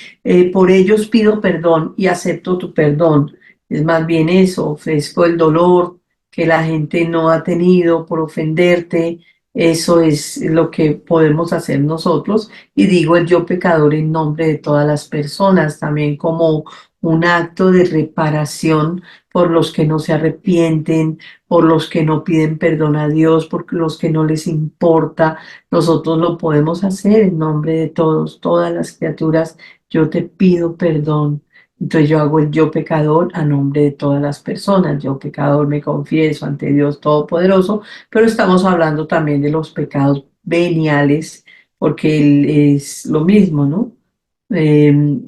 por ellos pido perdón y acepto tu perdón. Es más bien eso, ofrezco el dolor que la gente no ha tenido por ofenderte. Eso es lo que podemos hacer nosotros y digo el yo pecador en nombre de todas las personas, también como un acto de reparación por los que no se arrepienten, por los que no piden perdón a Dios, por los que no les importa. Nosotros lo podemos hacer en nombre de todos, todas las criaturas. Yo te pido perdón. Entonces yo hago el yo pecador a nombre de todas las personas. Yo pecador me confieso ante Dios Todopoderoso, pero estamos hablando también de los pecados veniales porque es lo mismo, ¿no?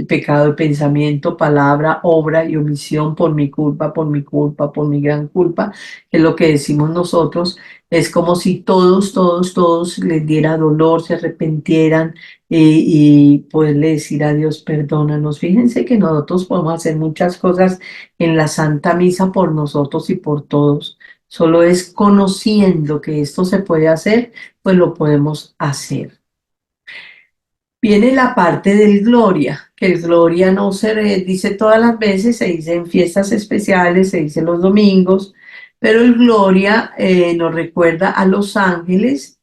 Pecado de pensamiento, palabra, obra y omisión por mi culpa, por mi culpa, por mi gran culpa, que es lo que decimos nosotros. Es como si todos les diera dolor, se arrepintieran y poderle decir a Dios, perdónanos. Fíjense que nosotros podemos hacer muchas cosas en la Santa Misa por nosotros y por todos. Solo es conociendo que esto se puede hacer, pues lo podemos hacer. Viene la parte del Gloria, que el Gloria no se dice todas las veces, se dice en fiestas especiales, se dice los domingos, pero el Gloria nos recuerda a los ángeles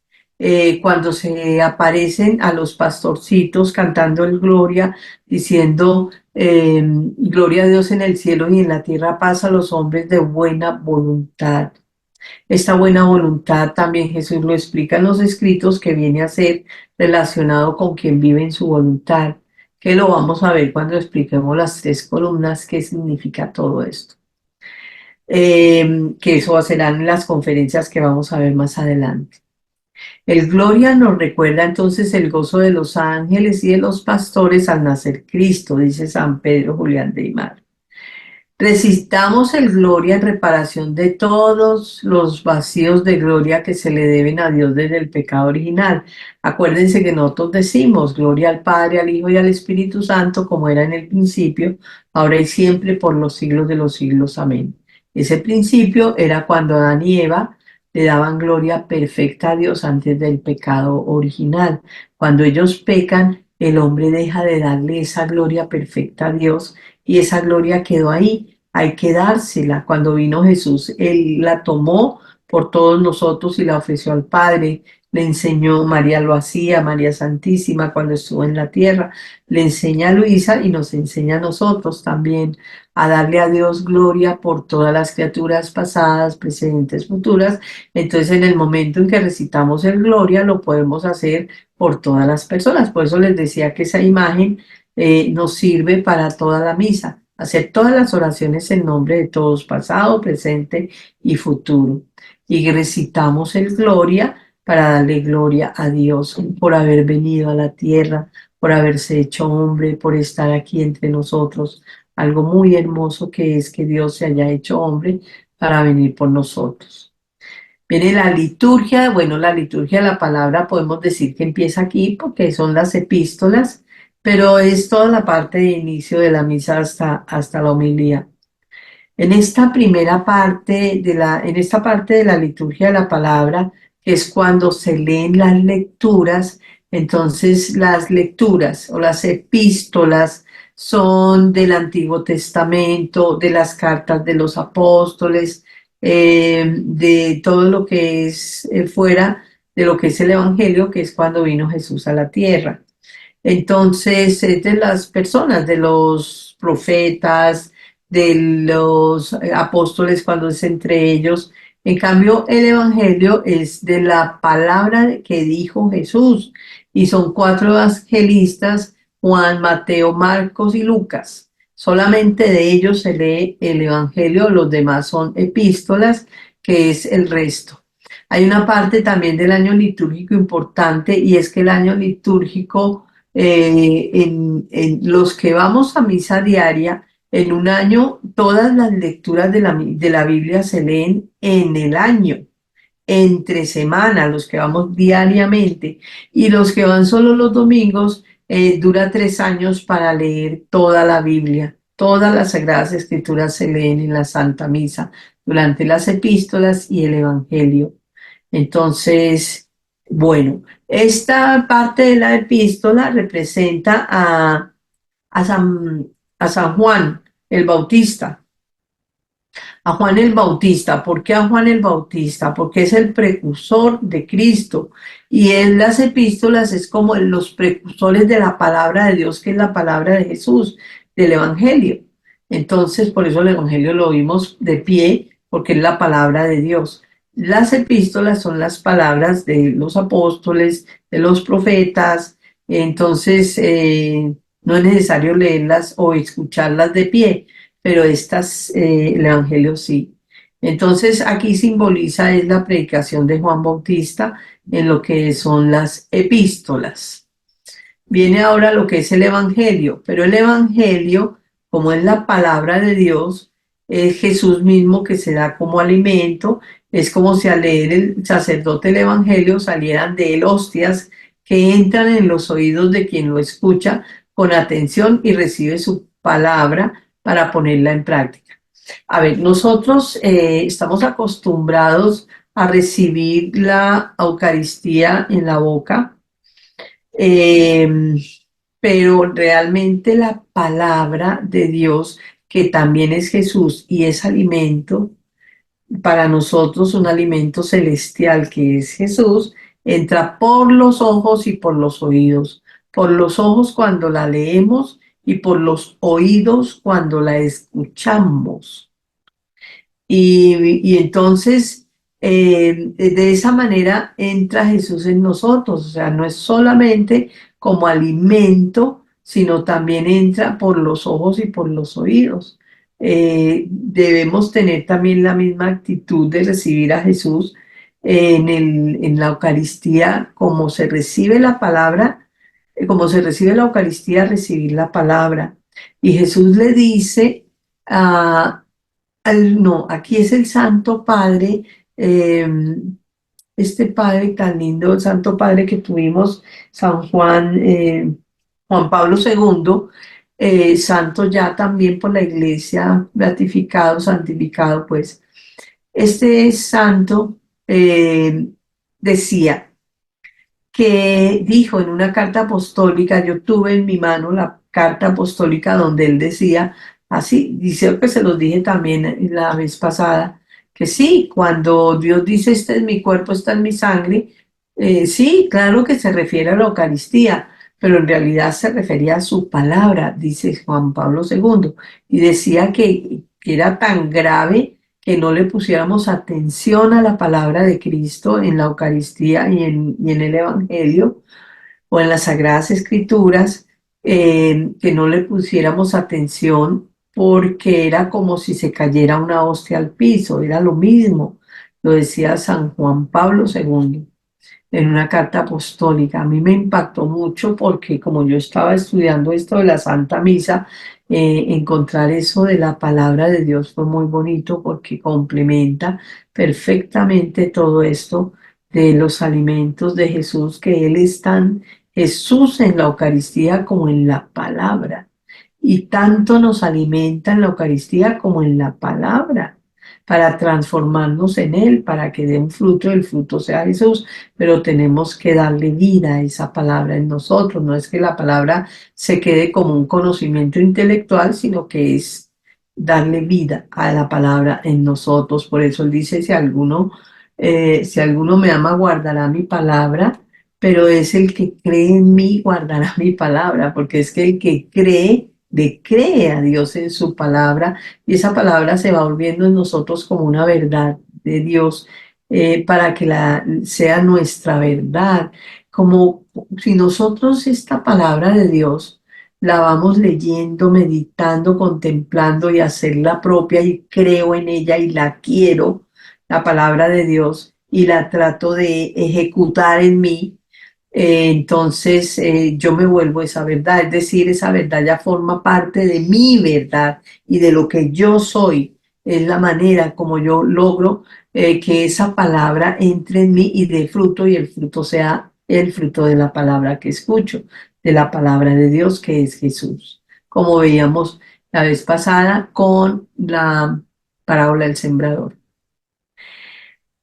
cuando se aparecen a los pastorcitos cantando el Gloria, diciendo Gloria a Dios en el cielo y en la tierra paz a los hombres de buena voluntad. Esta buena voluntad también Jesús lo explica en los escritos que viene a ser relacionado con quien vive en su voluntad, que lo vamos a ver cuando expliquemos las tres columnas, qué significa todo esto. Que eso serán en las conferencias que vamos a ver más adelante. El Gloria nos recuerda entonces el gozo de los ángeles y de los pastores al nacer Cristo, dice San Pedro Julián de Imar. Resistamos el gloria en reparación de todos los vacíos de gloria que se le deben a Dios desde el pecado original. Acuérdense que nosotros decimos gloria al Padre, al Hijo y al Espíritu Santo, como era en el principio, ahora y siempre, por los siglos de los siglos. Amén. Ese principio era cuando Adán y Eva le daban gloria perfecta a Dios antes del pecado original. Cuando ellos pecan, el hombre deja de darle esa gloria perfecta a Dios y esa gloria quedó ahí, hay que dársela. Cuando vino Jesús, Él la tomó por todos nosotros y la ofreció al Padre. Le enseñó, María lo hacía, María Santísima cuando estuvo en la tierra, le enseña a Luisa y nos enseña a nosotros también a darle a Dios gloria por todas las criaturas pasadas, presentes, futuras. Entonces en el momento en que recitamos el gloria lo podemos hacer por todas las personas. Por eso les decía que esa imagen nos sirve para toda la misa, hacer todas las oraciones en nombre de todos, pasado, presente y futuro. Y recitamos el Gloria para darle gloria a Dios por haber venido a la tierra, por haberse hecho hombre, por estar aquí entre nosotros. Algo muy hermoso que es que Dios se haya hecho hombre para venir por nosotros. Viene la liturgia, bueno, la liturgia de la palabra podemos decir que empieza aquí porque son las epístolas, pero es toda la parte de inicio de la misa hasta la homilía. En esta primera parte en esta parte de la liturgia de la palabra, que es cuando se leen las lecturas, entonces las lecturas o las epístolas son del Antiguo Testamento, de las cartas de los apóstoles, de todo lo que es fuera de lo que es el Evangelio, que es cuando vino Jesús a la tierra. Entonces, es de las personas, de los profetas, de los apóstoles cuando es entre ellos. En cambio, el Evangelio es de la palabra que dijo Jesús y son cuatro evangelistas, Juan, Mateo, Marcos y Lucas. Solamente de ellos se lee el Evangelio, los demás son epístolas, que es el resto. Hay una parte también del año litúrgico importante y es que el año litúrgico en los que vamos a misa diaria, en un año, todas las lecturas de la Biblia se leen en el año, entre semana, los que vamos diariamente, y los que van solo los domingos, dura 3 años para leer toda la Biblia. Todas las Sagradas Escrituras se leen en la Santa Misa, durante las epístolas y el Evangelio. Entonces, bueno, esta parte de la epístola representa a San, a San Juan el Bautista. A Juan el Bautista. ¿Por qué a Juan el Bautista? Porque es el precursor de Cristo. Y en las epístolas es como los precursores de la palabra de Dios, que es la palabra de Jesús, del Evangelio. Entonces, por eso el Evangelio lo vimos de pie, porque es la palabra de Dios. Las epístolas son las palabras de los apóstoles, de los profetas. Entonces, no es necesario leerlas o escucharlas de pie, pero el Evangelio sí. Entonces aquí simboliza es la predicación de Juan Bautista en lo que son las epístolas. Viene ahora lo que es el Evangelio, pero el Evangelio, como es la palabra de Dios, es Jesús mismo que se da como alimento, es como si al leer el sacerdote el Evangelio salieran de él hostias que entran en los oídos de quien lo escucha con atención y recibe su palabra para ponerla en práctica. A ver, nosotros estamos acostumbrados a recibir la Eucaristía en la boca, eh, pero realmente la palabra de Dios, que también es Jesús y es alimento, para nosotros un alimento celestial que es Jesús, entra por los ojos y por los oídos. Por los ojos cuando la leemos y por los oídos cuando la escuchamos. Y entonces, de esa manera entra Jesús en nosotros, o sea, no es solamente como alimento, sino también entra por los ojos y por los oídos. Debemos tener también la misma actitud de recibir a Jesús en la Eucaristía, como se recibe la palabra, como se recibe la Eucaristía, recibir la palabra. Y Jesús le dice a no, aquí es el Santo Padre, eh, este Padre tan lindo, el Santo Padre que tuvimos, San Juan, Juan Pablo II, santo ya también por la Iglesia, beatificado, santificado, pues. Este santo decía que dijo en una carta apostólica, yo tuve en mi mano la carta apostólica donde él decía, así, dice que se los dije también la vez pasada, que sí, cuando Dios dice, este es mi cuerpo, esta es mi sangre, sí, claro que se refiere a la Eucaristía, pero en realidad se refería a su palabra, dice Juan Pablo II, y decía que era tan grave que no le pusiéramos atención a la palabra de Cristo en la Eucaristía y en el Evangelio o en las Sagradas Escrituras, que no le pusiéramos atención porque era como si se cayera una hostia al piso, era lo mismo, lo decía San Juan Pablo II. en una carta apostólica. A mí me impactó mucho porque como yo estaba estudiando esto de la Santa Misa, encontrar eso de la palabra de Dios fue muy bonito porque complementa perfectamente todo esto de los alimentos de Jesús, que Él es tan Jesús en la Eucaristía como en la palabra. Y tanto nos alimenta en la Eucaristía como en la palabra, para transformarnos en Él, para que dé un fruto, el fruto sea Jesús, pero tenemos que darle vida a esa palabra en nosotros. No es que la palabra se quede como un conocimiento intelectual, sino que es darle vida a la palabra en nosotros. Por eso Él dice, si alguno me ama, guardará mi palabra, pero es el que cree en mí, guardará mi palabra, porque es que el que cree, le cree a Dios en su palabra, y esa palabra se va volviendo en nosotros como una verdad de Dios, para que sea nuestra verdad. Como si nosotros esta palabra de Dios la vamos leyendo, meditando, contemplando y hacerla propia, y creo en ella y la quiero, la palabra de Dios, y la trato de ejecutar en mí, entonces yo me vuelvo esa verdad, es decir, esa verdad ya forma parte de mi verdad y de lo que yo soy. Es la manera como yo logro que esa palabra entre en mí y dé fruto, y el fruto sea el fruto de la palabra que escucho, de la palabra de Dios, que es Jesús. Como veíamos la vez pasada con la parábola del sembrador.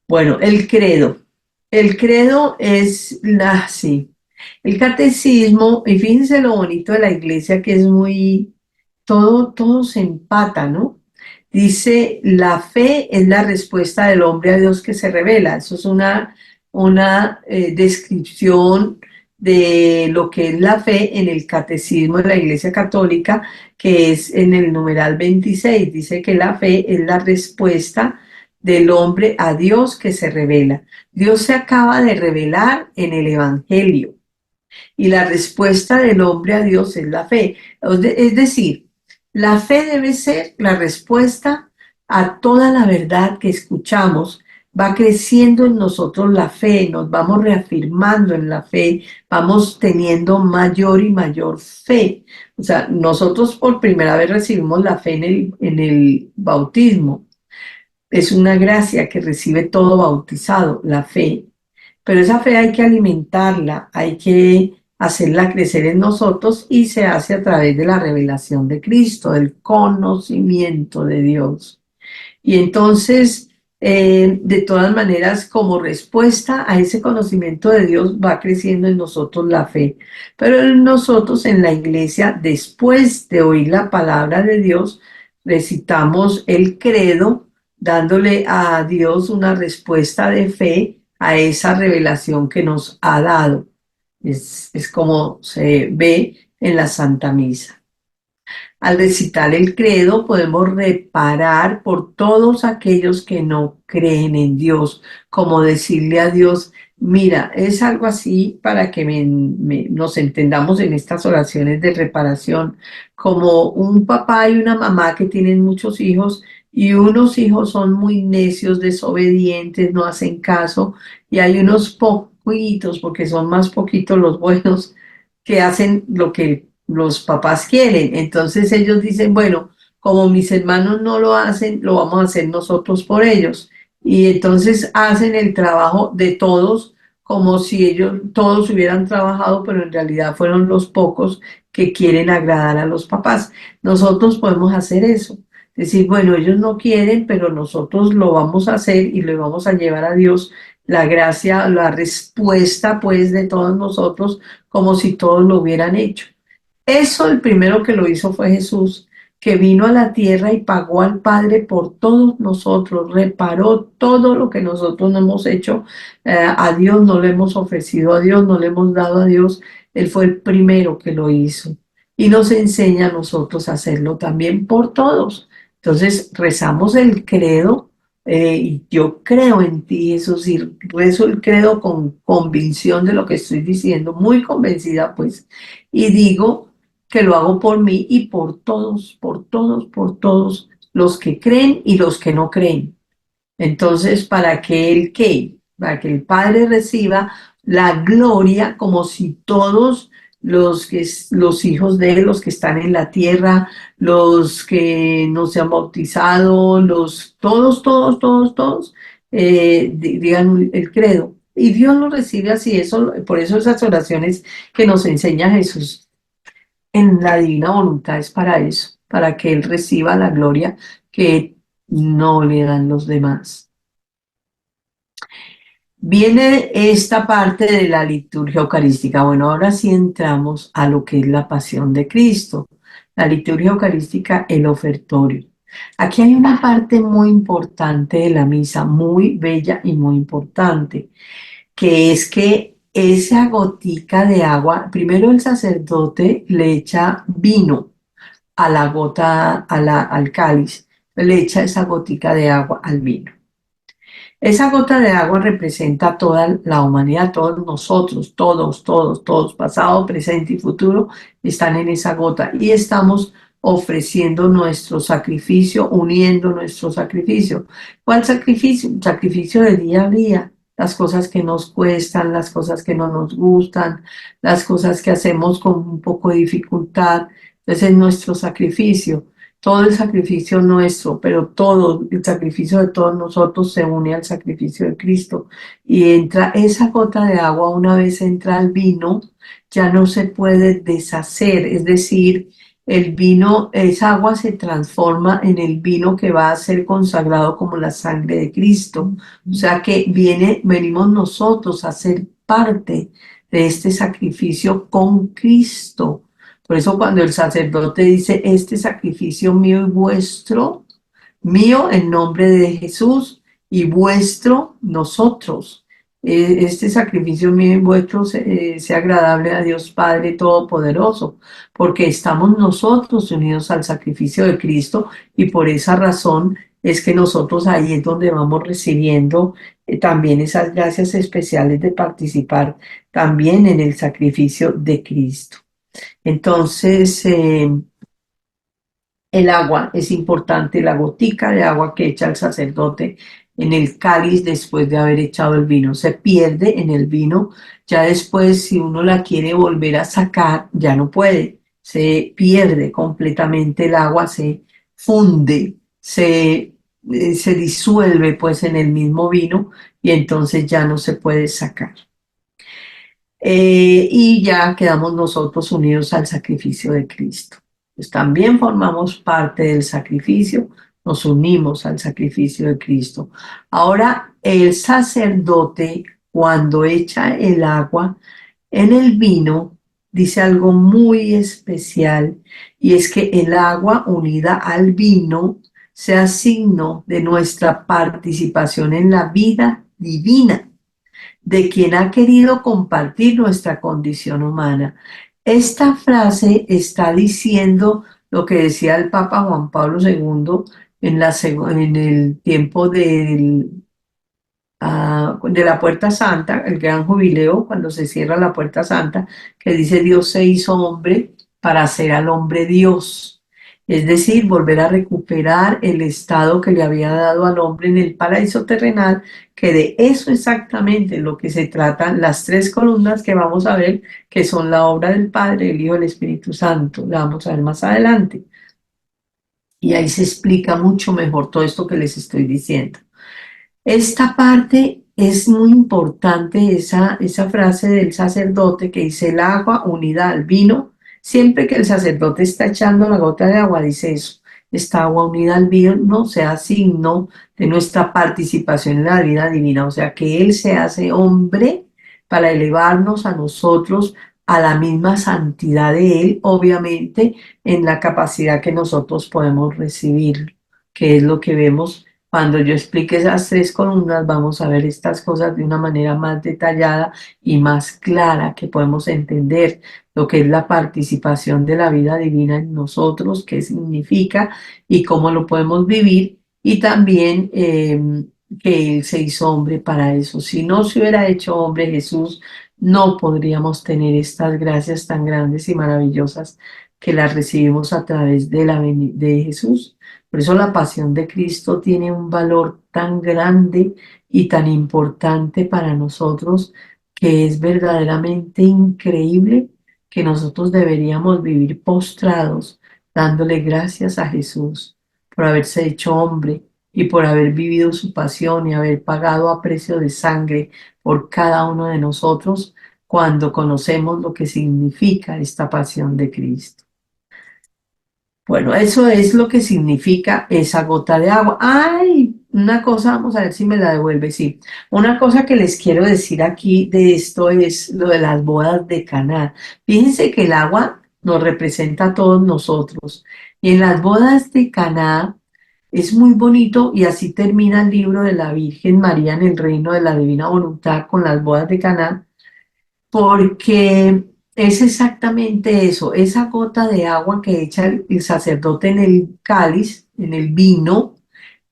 Bueno, el credo. El credo es sí. El catecismo, y fíjense lo bonito de la iglesia, que es muy, todo se empata, ¿no? Dice, la fe es la respuesta del hombre a Dios que se revela. Eso es una descripción de lo que es la fe en el catecismo de la Iglesia Católica, que es en el numeral 26. Dice que la fe es la respuesta del hombre a Dios que se revela. Dios se acaba de revelar en el Evangelio, y la respuesta del hombre a Dios es la fe. Es decir, la fe debe ser la respuesta a toda la verdad que escuchamos. Va creciendo en nosotros la fe, nos vamos reafirmando en la fe, vamos teniendo mayor y mayor fe. O sea, nosotros por primera vez recibimos la fe en el bautismo. Es una gracia que recibe todo bautizado, la fe. Pero esa fe hay que alimentarla, hay que hacerla crecer en nosotros, y se hace a través de la revelación de Cristo, del conocimiento de Dios. Y entonces, de todas maneras, como respuesta a ese conocimiento de Dios, va creciendo en nosotros la fe. Pero en nosotros, en la iglesia, después de oír la palabra de Dios, recitamos el credo, dándole a Dios una respuesta de fe a esa revelación que nos ha dado. Es como se ve en la Santa Misa. Al recitar el credo podemos reparar por todos aquellos que no creen en Dios, como decirle a Dios, mira, es algo así para que nos entendamos en estas oraciones de reparación, como un papá y una mamá que tienen muchos hijos, y unos hijos son muy necios, desobedientes, no hacen caso, y hay unos poquitos, porque son más poquitos los buenos, que hacen lo que los papás quieren. Entonces ellos dicen, bueno, como mis hermanos no lo hacen, lo vamos a hacer nosotros por ellos. Y entonces hacen el trabajo de todos, como si ellos todos hubieran trabajado, pero en realidad fueron los pocos que quieren agradar a los papás. Nosotros podemos hacer eso. Decir, bueno, ellos no quieren, pero nosotros lo vamos a hacer y le vamos a llevar a Dios la gracia, la respuesta pues de todos nosotros, como si todos lo hubieran hecho. Eso el primero que lo hizo fue Jesús, que vino a la tierra y pagó al Padre por todos nosotros, reparó todo lo que nosotros no hemos hecho a Dios, no le hemos ofrecido a Dios, no le hemos dado a Dios. Él fue el primero que lo hizo, y nos enseña a nosotros a hacerlo también por todos. Entonces rezamos el credo, y yo creo en ti, Jesús, y rezo el credo con convicción de lo que estoy diciendo, muy convencida pues, y digo que lo hago por mí y por todos, por todos, por todos los que creen y los que no creen. Entonces, ¿para qué el qué? para que el Padre reciba la gloria como si todos los hijos de él, los que están en la tierra, los que no se han bautizado, todos, digan el credo. Y Dios lo recibe así, eso, por eso esas oraciones que nos enseña Jesús en la divina voluntad es para eso, para que Él reciba la gloria que no le dan los demás. Viene esta parte de la liturgia eucarística. Bueno, ahora sí entramos a lo que es la pasión de Cristo. La liturgia eucarística, el ofertorio. Aquí hay una parte muy importante de la misa, muy bella y muy importante, que es que esa gotica de agua, primero el sacerdote le echa vino a la gota, al cáliz, le echa esa gotica de agua al vino. Esa gota de agua representa a toda la humanidad, todos nosotros, todos, pasado, presente y futuro, están en esa gota y estamos ofreciendo nuestro sacrificio, uniendo nuestro sacrificio. ¿Cuál sacrificio? Sacrificio de día a día, las cosas que nos cuestan, las cosas que no nos gustan, las cosas que hacemos con un poco de dificultad. Entonces es nuestro sacrificio, todo el sacrificio nuestro, pero todo el sacrificio de todos nosotros se une al sacrificio de Cristo. Y entra esa gota de agua, una vez entra el vino, ya no se puede deshacer, es decir, el vino, esa agua se transforma en el vino que va a ser consagrado como la sangre de Cristo. O sea que venimos nosotros a ser parte de este sacrificio con Cristo. Por eso cuando el sacerdote dice, este sacrificio mío y vuestro, mío en nombre de Jesús y vuestro nosotros. Este sacrificio mío y vuestro sea agradable a Dios Padre Todopoderoso, porque estamos nosotros unidos al sacrificio de Cristo y por esa razón es que nosotros ahí es donde vamos recibiendo también esas gracias especiales de participar también en el sacrificio de Cristo. Entonces, el agua es importante, la gotica de agua que echa el sacerdote en el cáliz después de haber echado el vino. Se pierde en el vino, ya después si uno la quiere volver a sacar, ya no puede. Se pierde completamente el agua, se funde, se disuelve pues en el mismo vino y entonces ya no se puede sacar. Y ya quedamos nosotros unidos al sacrificio de Cristo. Pues también formamos parte del sacrificio, nos unimos al sacrificio de Cristo. Ahora, el sacerdote, cuando echa el agua en el vino, dice algo muy especial, y es que el agua unida al vino sea signo de nuestra participación en la vida divina de quien ha querido compartir nuestra condición humana. Esta frase está diciendo lo que decía el Papa Juan Pablo II en el tiempo de la Puerta Santa, el gran jubileo, cuando se cierra la Puerta Santa, que dice Dios se hizo hombre para hacer al hombre Dios. Es decir, volver a recuperar el estado que le había dado al hombre en el paraíso terrenal, que de eso exactamente lo que se tratan las tres columnas que vamos a ver, que son la obra del Padre, el Hijo y el Espíritu Santo. La vamos a ver más adelante. Y ahí se explica mucho mejor todo esto que les estoy diciendo. Esta parte es muy importante, esa frase del sacerdote que dice el agua unida al vino. Siempre que el sacerdote está echando la gota de agua, dice eso, esta agua unida al vino no sea signo de nuestra participación en la vida divina, o sea que Él se hace hombre para elevarnos a nosotros a la misma santidad de Él, obviamente en la capacidad que nosotros podemos recibir, que es lo que vemos cuando yo explique esas tres columnas. Vamos a ver estas cosas de una manera más detallada y más clara, que podemos entender lo que es la participación de la vida divina en nosotros, qué significa y cómo lo podemos vivir, y también que Él se hizo hombre para eso. Si no se hubiera hecho hombre Jesús, no podríamos tener estas gracias tan grandes y maravillosas que las recibimos a través de Jesús. Por eso la pasión de Cristo tiene un valor tan grande y tan importante para nosotros, que es verdaderamente increíble, que nosotros deberíamos vivir postrados dándole gracias a Jesús por haberse hecho hombre y por haber vivido su pasión y haber pagado a precio de sangre por cada uno de nosotros cuando conocemos lo que significa esta pasión de Cristo. Bueno, eso es lo que significa esa gota de agua. ¡Ay! Una cosa, vamos a ver si me la devuelve. Sí, una cosa que les quiero decir aquí de esto es lo de las bodas de Caná. Fíjense que el agua nos representa a todos nosotros. Y en las bodas de Caná es muy bonito, y así termina el libro de la Virgen María en el reino de la divina voluntad con las bodas de Caná, porque es exactamente eso, esa gota de agua que echa el sacerdote en el cáliz, en el vino,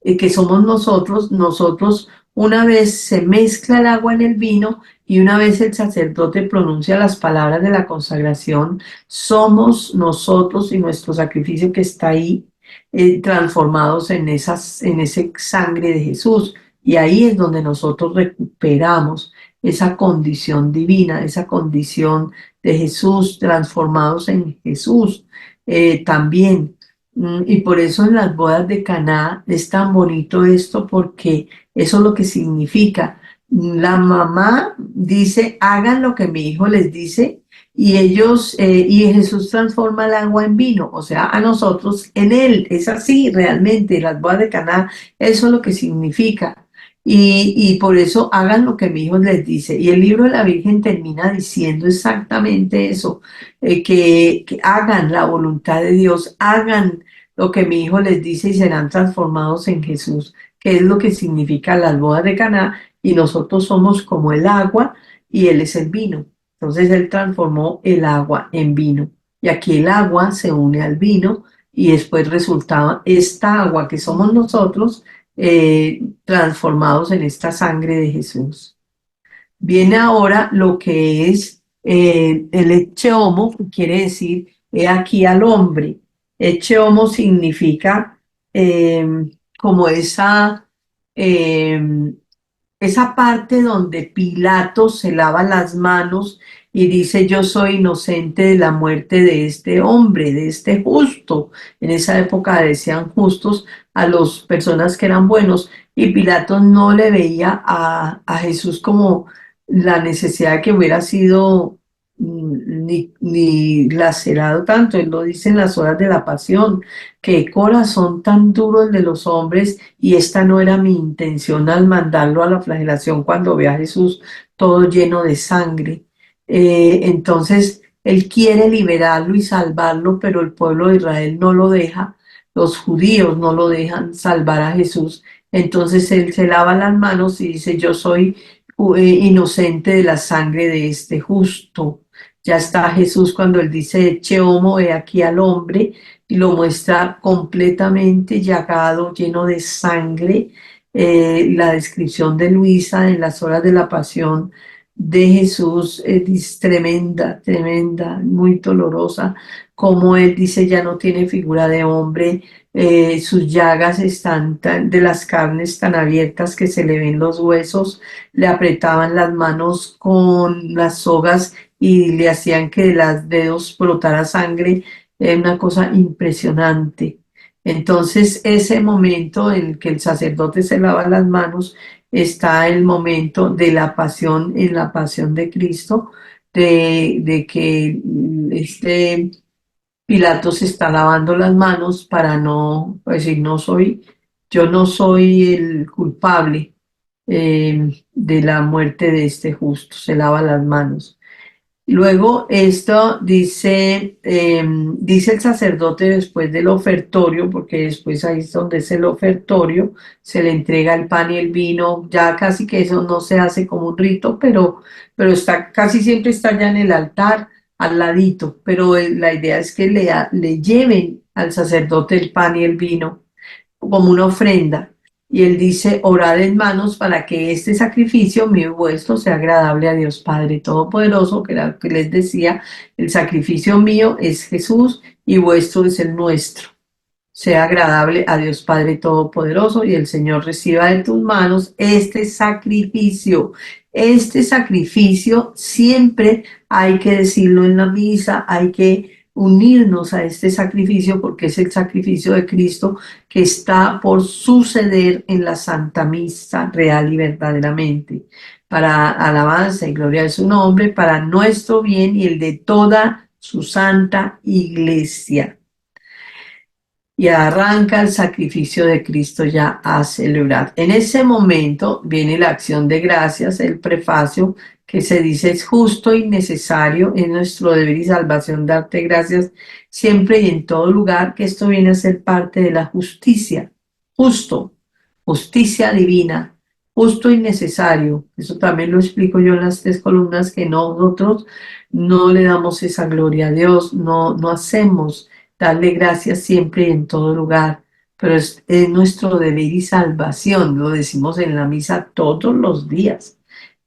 que somos nosotros una vez se mezcla el agua en el vino y una vez el sacerdote pronuncia las palabras de la consagración, somos nosotros y nuestro sacrificio que está ahí, transformados en ese sangre de Jesús. Y ahí es donde nosotros recuperamos esa condición divina, esa condición de Jesús, transformados en Jesús también. Y por eso en las bodas de Caná es tan bonito esto, porque eso es lo que significa. La mamá dice, hagan lo que mi hijo les dice, y y Jesús transforma el agua en vino, o sea, a nosotros en él. Es así realmente, las bodas de Caná, eso es lo que significa. Y por eso hagan lo que mi hijo les dice. Y el libro de la Virgen termina diciendo exactamente eso, que hagan la voluntad de Dios, hagan lo que mi hijo les dice y serán transformados en Jesús, que es lo que significa las bodas de Caná, y nosotros somos como el agua y él es el vino. Entonces él transformó el agua en vino, y aquí el agua se une al vino y después resultaba esta agua que somos nosotros, transformados en esta sangre de Jesús. Viene ahora lo que es el ecce homo, que quiere decir he aquí al hombre. Ecce homo significa eh, como eh, esa parte donde Pilato se lava las manos y dice, yo soy inocente de la muerte de este hombre, de este justo. En esa época decían justos a las personas que eran buenos, y Pilato no le veía a Jesús como la necesidad de que hubiera sido ni lacerado tanto. Él lo dice en las horas de la pasión: qué corazón tan duro el de los hombres, y esta no era mi intención al mandarlo a la flagelación cuando ve a Jesús todo lleno de sangre. Entonces, él quiere liberarlo y salvarlo, pero el pueblo de Israel no lo deja, los judíos no lo dejan salvar a Jesús. Entonces él se lava las manos y dice, yo soy inocente de la sangre de este justo. Ya está Jesús cuando él dice, eche homo, he aquí al hombre, y lo muestra completamente llagado, lleno de sangre. La descripción de Luisa en las horas de la pasión de Jesús es tremenda, tremenda, muy dolorosa, como él dice, ya no tiene figura de hombre, sus llagas están de las carnes tan abiertas que se le ven los huesos, le apretaban las manos con las sogas y le hacían que de los dedos brotara sangre, una cosa impresionante. Entonces, ese momento en que el sacerdote se lava las manos, está el momento de la pasión, en la pasión de Cristo, de que este Pilato se está lavando las manos para no decir, yo no soy el culpable de la muerte de este justo, se lava las manos. Luego esto dice el sacerdote después del ofertorio, porque después ahí es donde es el ofertorio, se le entrega el pan y el vino, ya casi que eso no se hace como un rito, pero está, casi siempre está ya en el altar, al ladito, pero la idea es que le lleven al sacerdote el pan y el vino como una ofrenda. Y él dice, orad en manos para que este sacrificio mío y vuestro sea agradable a Dios Padre Todopoderoso, que era lo que les decía, el sacrificio mío es Jesús y vuestro es el nuestro. sea agradable a Dios Padre Todopoderoso y el Señor reciba de tus manos este sacrificio. Este sacrificio siempre hay que decirlo en la misa, hay que unirnos a este sacrificio porque es el sacrificio de Cristo que está por suceder en la Santa Misa real y verdaderamente, para alabanza y gloria de su nombre, para nuestro bien y el de toda su santa iglesia. Y arranca el sacrificio de Cristo ya a celebrar. En ese momento viene la acción de gracias, el prefacio que se dice es justo y necesario, es nuestro deber y salvación darte gracias siempre y en todo lugar, que esto viene a ser parte de la justicia, justo, justicia divina, justo y necesario. Eso también lo explico yo en las 3 columnas, que nosotros no le damos esa gloria a Dios, no hacemos darle gracias siempre y en todo lugar, pero es nuestro deber y salvación, lo decimos en la misa todos los días,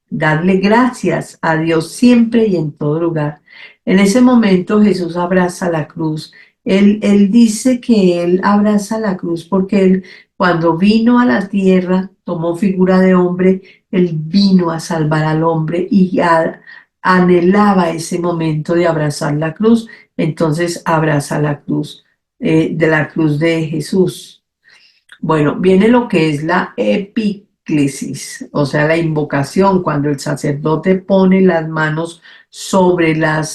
darle gracias a Dios siempre y en todo lugar. En ese momento Jesús abraza la cruz. Él dice que Él abraza la cruz porque Él, cuando vino a la tierra, tomó figura de hombre, Él vino a salvar al hombre y anhelaba ese momento de abrazar la cruz. Entonces abraza la cruz, de la cruz de Jesús. Bueno, viene lo que es la epíclesis, o sea, la invocación, cuando el sacerdote pone las manos sobre la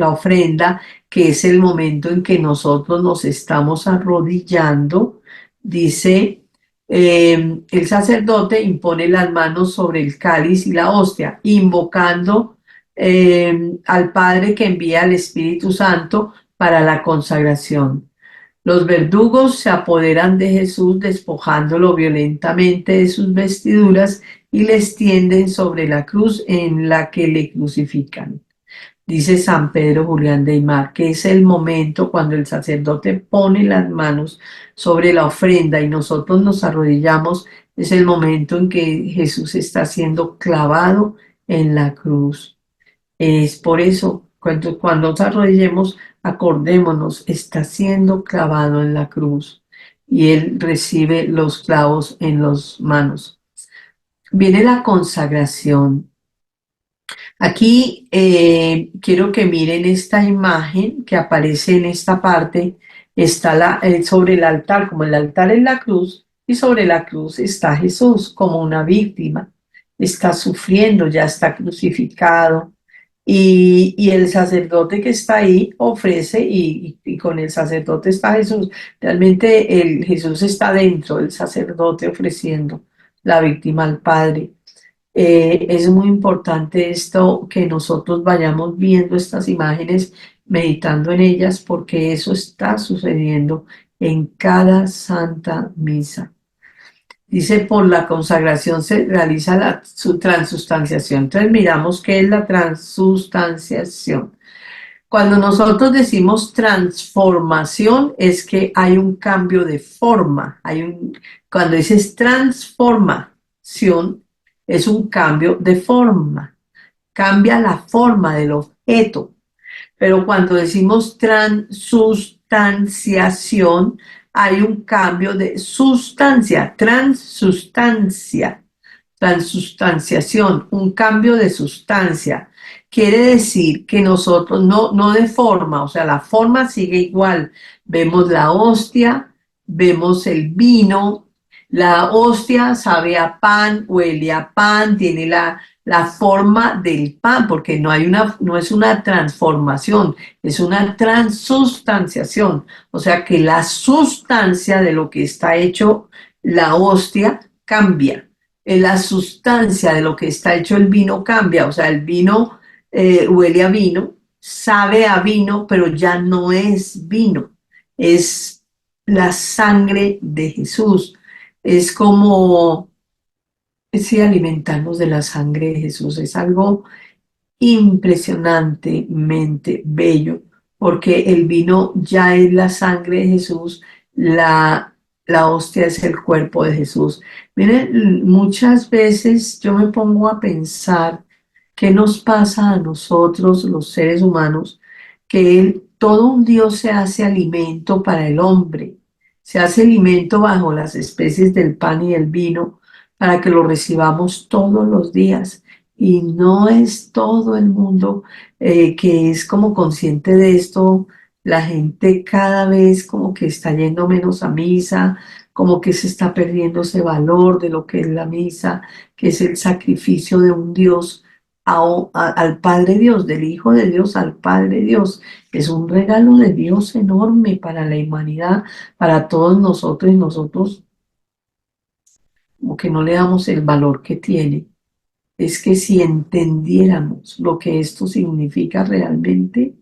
ofrenda, que es el momento en que nosotros nos estamos arrodillando. Dice, el sacerdote impone las manos sobre el cáliz y la hostia, invocando al Padre que envía al Espíritu Santo para la consagración. Los verdugos se apoderan de Jesús despojándolo violentamente de sus vestiduras y le extienden sobre la cruz en la que le crucifican. Dice San Pedro Julián de Aymar que es el momento cuando el sacerdote pone las manos sobre la ofrenda y nosotros nos arrodillamos, es el momento en que Jesús está siendo clavado en la cruz. Es por eso, cuando nos arrodillemos, acordémonos, está siendo clavado en la cruz y Él recibe los clavos en las manos. Viene la consagración. Aquí quiero que miren esta imagen que aparece en esta parte. Está sobre el altar, como el altar es la cruz, y sobre la cruz está Jesús como una víctima. Está sufriendo, ya está crucificado. Y el sacerdote que está ahí ofrece, y con el sacerdote está Jesús. Realmente Jesús está dentro del sacerdote ofreciendo la víctima al Padre. Es muy importante esto, que nosotros vayamos viendo estas imágenes, meditando en ellas, porque eso está sucediendo en cada santa misa. Dice, por la consagración se realiza su transustanciación. Entonces miramos qué es la transustanciación. Cuando nosotros decimos transformación, es que hay un cambio de forma. Cuando dices transformación, es un cambio de forma. Cambia la forma del objeto. Pero cuando decimos transustanciación, hay un cambio de sustancia, transustanciación, un cambio de sustancia. Quiere decir que nosotros no de forma, o sea, la forma sigue igual. Vemos la hostia, vemos el vino, la hostia sabe a pan, huele a pan, tiene la forma del pan, porque no es una transformación, es una transustanciación. O sea que la sustancia de lo que está hecho la hostia cambia. La sustancia de lo que está hecho el vino cambia. O sea, el vino huele a vino, sabe a vino, pero ya no es vino. Es la sangre de Jesús. Es como sí, alimentarnos de la sangre de Jesús. Es algo impresionantemente bello, porque el vino ya es la sangre de Jesús, la hostia es el cuerpo de Jesús. Miren, muchas veces yo me pongo a pensar qué nos pasa a nosotros, los seres humanos, que todo un Dios se hace alimento para el hombre, se hace alimento bajo las especies del pan y el vino para que lo recibamos todos los días. Y no es todo el mundo que es como consciente de esto. La gente cada vez como que está yendo menos a misa, como que se está perdiendo ese valor de lo que es la misa, que es el sacrificio de un Dios al Padre Dios, del Hijo de Dios al Padre Dios. Es un regalo de Dios enorme para la humanidad, para todos nosotros, y nosotros como que no le damos el valor que tiene. Es que si entendiéramos lo que esto significa realmente,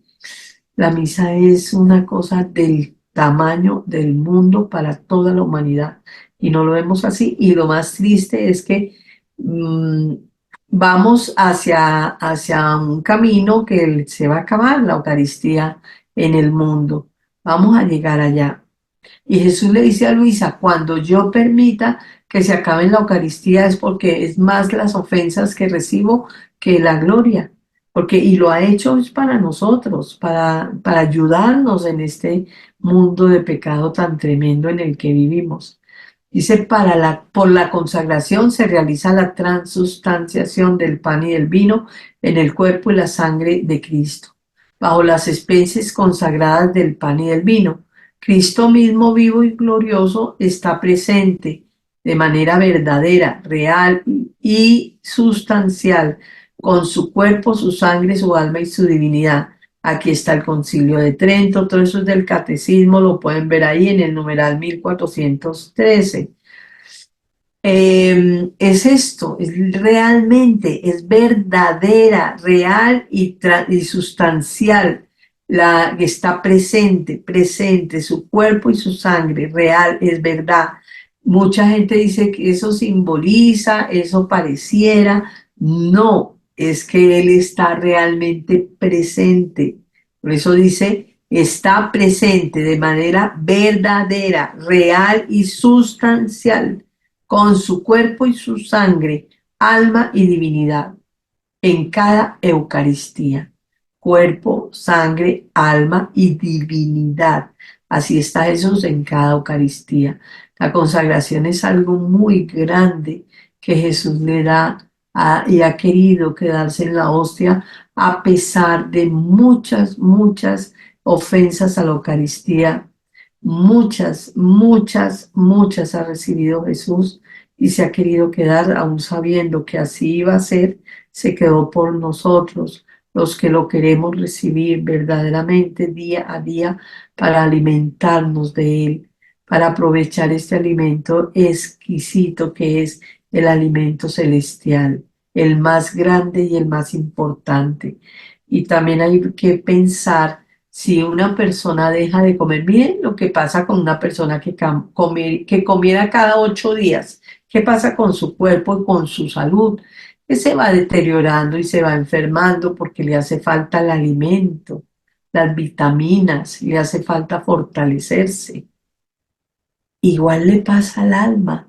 la misa es una cosa del tamaño del mundo para toda la humanidad y no lo vemos así. Y lo más triste es que mm, vamos hacia un camino que se va a acabar la Eucaristía en el mundo. Vamos a llegar allá. Y Jesús le dice a Luisa, cuando yo permita que se acabe la Eucaristía es porque es más las ofensas que recibo que la gloria. Porque, y lo ha hecho es para nosotros, para ayudarnos en este mundo de pecado tan tremendo en el que vivimos. Dice, por la consagración se realiza la transustanciación del pan y del vino en el cuerpo y la sangre de Cristo, bajo las especies consagradas del pan y del vino. Cristo mismo vivo y glorioso está presente de manera verdadera, real y sustancial, con su cuerpo, su sangre, su alma y su divinidad. Aquí está el Concilio de Trento, todo eso es del Catecismo, lo pueden ver ahí en el numeral 1413. Es esto, es realmente, es verdadera, real y sustancial, la que está presente, su cuerpo y su sangre, real, es verdad. Mucha gente dice que eso simboliza, eso pareciera, no, es que Él está realmente presente. Por eso dice, está presente de manera verdadera, real y sustancial con su cuerpo y su sangre, alma y divinidad, en cada Eucaristía. Cuerpo, sangre, alma y divinidad. Así está Jesús en cada Eucaristía. La consagración es algo muy grande que Jesús le da y ha querido quedarse en la hostia a pesar de muchas ofensas a la Eucaristía. Muchas ha recibido Jesús y se ha querido quedar, aún sabiendo que así iba a ser, se quedó por nosotros, los que lo queremos recibir verdaderamente día a día para alimentarnos de Él, para aprovechar este alimento exquisito que es el alimento celestial, el más grande y el más importante. Y también hay que pensar si una persona deja de comer, miren lo que pasa con una persona que comiera cada 8 días, qué pasa con su cuerpo y con su salud, que se va deteriorando y se va enfermando porque le hace falta el alimento, las vitaminas, le hace falta fortalecerse. Igual le pasa al alma.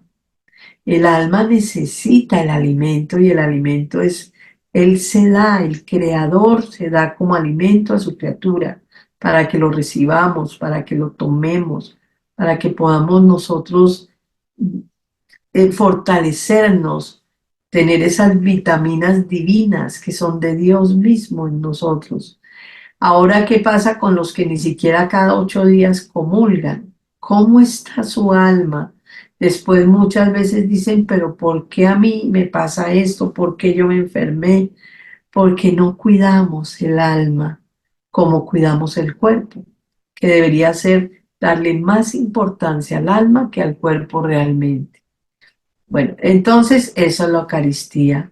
El alma necesita el alimento y el alimento es, Él se da, el creador se da como alimento a su criatura para que lo recibamos, para que lo tomemos, para que podamos nosotros fortalecernos, tener esas vitaminas divinas que son de Dios mismo en nosotros. Ahora, ¿qué pasa con los que ni siquiera cada 8 días comulgan? ¿Cómo está su alma? Después muchas veces dicen, pero ¿por qué a mí me pasa esto? ¿Por qué yo me enfermé? Porque no cuidamos el alma como cuidamos el cuerpo, que debería ser darle más importancia al alma que al cuerpo realmente. Bueno, entonces eso es la Eucaristía.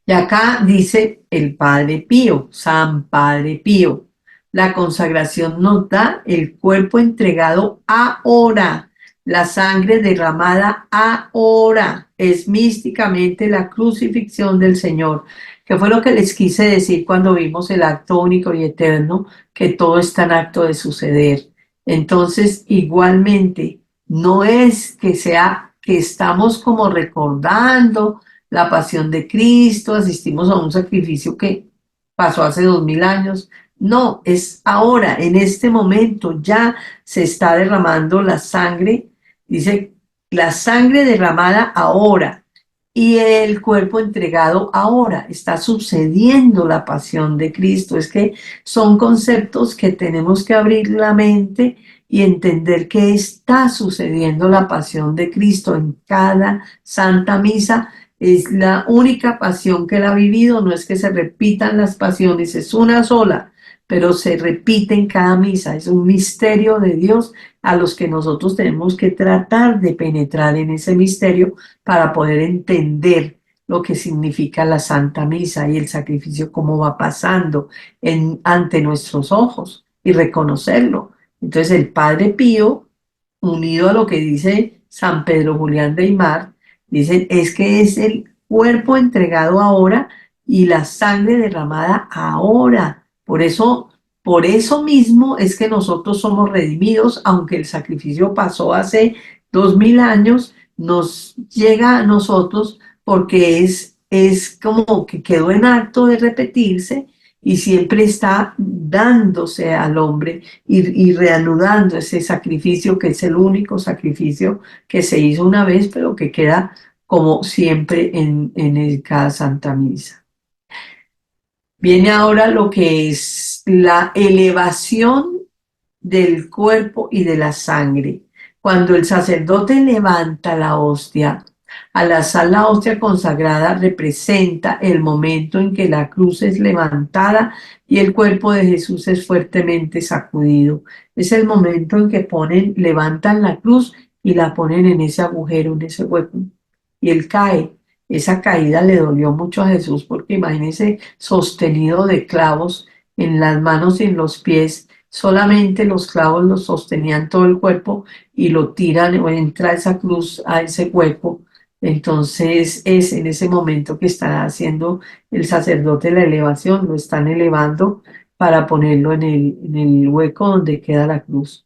Y acá dice el Padre Pío, San Padre Pío, la consagración nos da el cuerpo entregado ahora, la sangre derramada ahora, es místicamente la crucifixión del Señor, que fue lo que les quise decir cuando vimos el acto único y eterno, que todo está en acto de suceder. Entonces, igualmente, no es que sea que estamos como recordando la pasión de Cristo, asistimos a un sacrificio que pasó hace 2000 años. No, es ahora, en este momento, ya se está derramando la sangre, dice, la sangre derramada ahora y el cuerpo entregado ahora. Está sucediendo la pasión de Cristo. Es que son conceptos que tenemos que abrir la mente y entender que está sucediendo la pasión de Cristo en cada Santa Misa. Es la única pasión que él ha vivido, no es que se repitan las pasiones, es una sola, pero se repite en cada misa. Es un misterio de Dios a los que nosotros tenemos que tratar de penetrar en ese misterio para poder entender lo que significa la Santa Misa y el sacrificio, cómo va pasando ante nuestros ojos y reconocerlo. Entonces el Padre Pío, unido a lo que dice San Pedro Julián de Aymar, dicen es que es el cuerpo entregado ahora y la sangre derramada ahora. Por eso mismo es que nosotros somos redimidos, aunque el sacrificio pasó hace 2000 años, nos llega a nosotros porque es como que quedó en acto de repetirse y siempre está dándose al hombre y reanudando ese sacrificio que es el único sacrificio que se hizo una vez, pero que queda como siempre en cada Santa Misa. Viene ahora lo que es la elevación del cuerpo y de la sangre. Cuando el sacerdote levanta la hostia, al alzar la hostia consagrada representa el momento en que la cruz es levantada y el cuerpo de Jesús es fuertemente sacudido. Es el momento en que levantan la cruz y la ponen en ese agujero, en ese hueco, y él cae. Esa caída le dolió mucho a Jesús porque imagínense sostenido de clavos en las manos y en los pies, solamente los clavos lo sostenían todo el cuerpo y lo tiran o entra esa cruz a ese hueco. Entonces es en ese momento que está haciendo el sacerdote la elevación, lo están elevando para ponerlo en el hueco donde queda la cruz.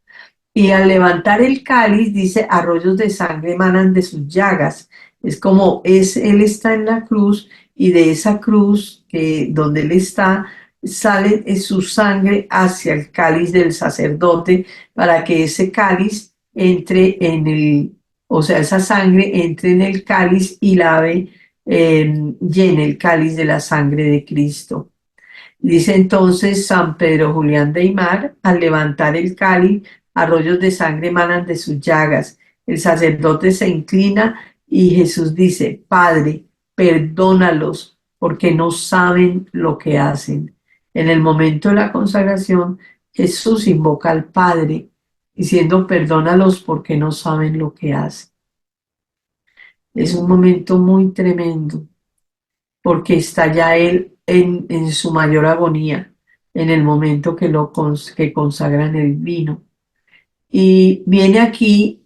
Y al levantar el cáliz, dice, arroyos de sangre emanan de sus llagas. Es como él está en la cruz y de esa cruz donde él está, sale su sangre hacia el cáliz del sacerdote para que ese cáliz entre o sea, esa sangre entre en el cáliz y llene el cáliz de la sangre de Cristo. Dice entonces San Pedro Julián de Aymar, al levantar el cáliz, arroyos de sangre emanan de sus llagas. El sacerdote se inclina y Jesús dice, Padre, perdónalos porque no saben lo que hacen. En el momento de la consagración, Jesús invoca al Padre diciendo, perdónalos porque no saben lo que hacen. Es un momento muy tremendo porque está ya él en su mayor agonía, en el momento que consagran el vino. Y viene aquí,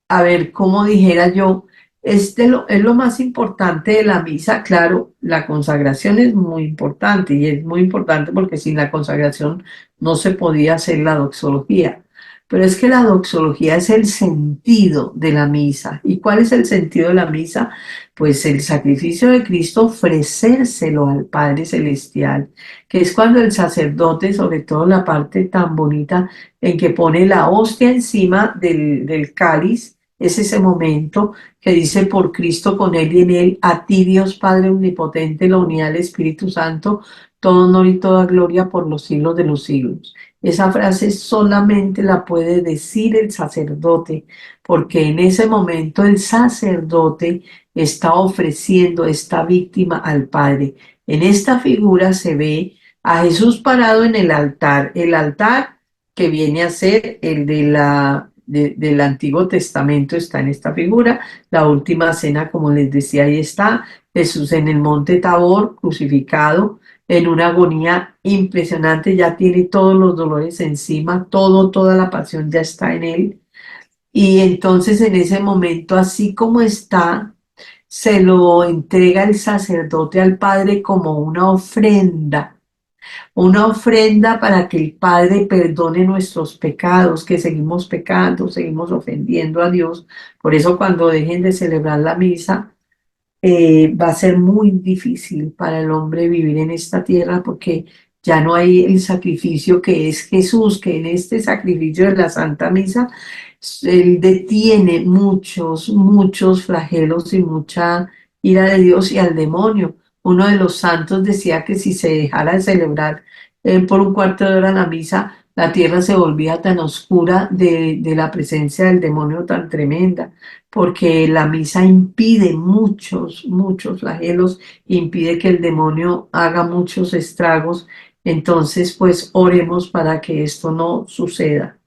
a ver, cómo dijera yo, es lo más importante de la misa. Claro, la consagración es muy importante y es muy importante porque sin la consagración no se podía hacer la doxología. Pero es que la doxología es el sentido de la misa. ¿Y cuál es el sentido de la misa? Pues el sacrificio de Cristo, ofrecérselo al Padre Celestial, que es cuando el sacerdote, sobre todo la parte tan bonita en que pone la hostia encima del cáliz, es ese momento que dice por Cristo, con Él y en Él, a ti Dios Padre Omnipotente, la unidad del Espíritu Santo, todo honor y toda gloria por los siglos de los siglos. Esa frase solamente la puede decir el sacerdote, porque en ese momento el sacerdote está ofreciendo esta víctima al Padre. En esta figura se ve a Jesús parado en el altar que viene a ser el del Antiguo Testamento, está en esta figura. La última cena, como les decía, ahí está Jesús en el monte Tabor, crucificado, en una agonía impresionante, ya tiene todos los dolores encima, toda la pasión ya está en él. Y entonces en ese momento, así como está, se lo entrega el sacerdote al Padre como una ofrenda para que el Padre perdone nuestros pecados, que seguimos pecando, seguimos ofendiendo a Dios. Por eso cuando dejen de celebrar la misa, va a ser muy difícil para el hombre vivir en esta tierra porque ya no hay el sacrificio que es Jesús, que en este sacrificio de la Santa Misa, Él detiene muchos flagelos y mucha ira de Dios y al demonio. Uno de los santos decía que si se dejara de celebrar por un cuarto de hora la misa, la tierra se volvía tan oscura de la presencia del demonio tan tremenda, porque la misa impide muchos flagelos, impide que el demonio haga muchos estragos. Entonces, pues oremos para que esto no suceda.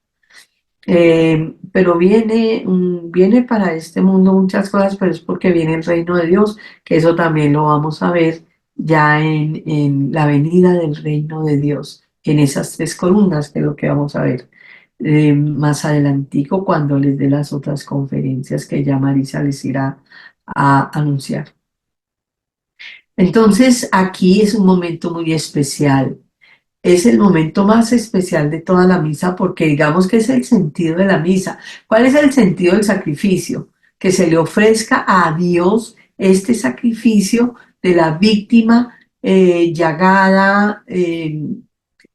Pero viene para este mundo muchas cosas, pero es porque viene el reino de Dios, que eso también lo vamos a ver ya en la venida del reino de Dios, en esas tres columnas, que es lo que vamos a ver más adelantico cuando les dé las otras conferencias que ya Marisa les irá a anunciar. Entonces, aquí es un momento muy especial. Es el momento más especial de toda la misa porque digamos que es el sentido de la misa. ¿Cuál es el sentido del sacrificio? Que se le ofrezca a Dios este sacrificio de la víctima llagada,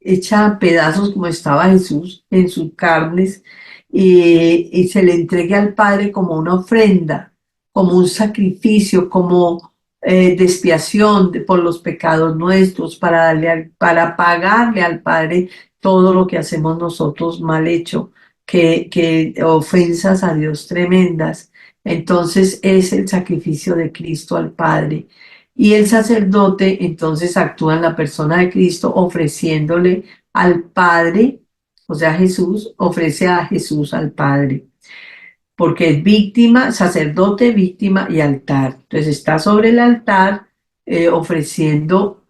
hecha a pedazos como estaba Jesús en sus carnes, y se le entregue al Padre como una ofrenda, como un sacrificio, como de expiación por los pecados nuestros, para pagarle al Padre todo lo que hacemos nosotros mal hecho, que ofensas a Dios tremendas. Entonces es el sacrificio de Cristo al Padre. Y el sacerdote entonces actúa en la persona de Cristo ofreciéndole al Padre, o sea, Jesús ofrece a Jesús al Padre porque es víctima, sacerdote, víctima y altar. Entonces está sobre el altar ofreciendo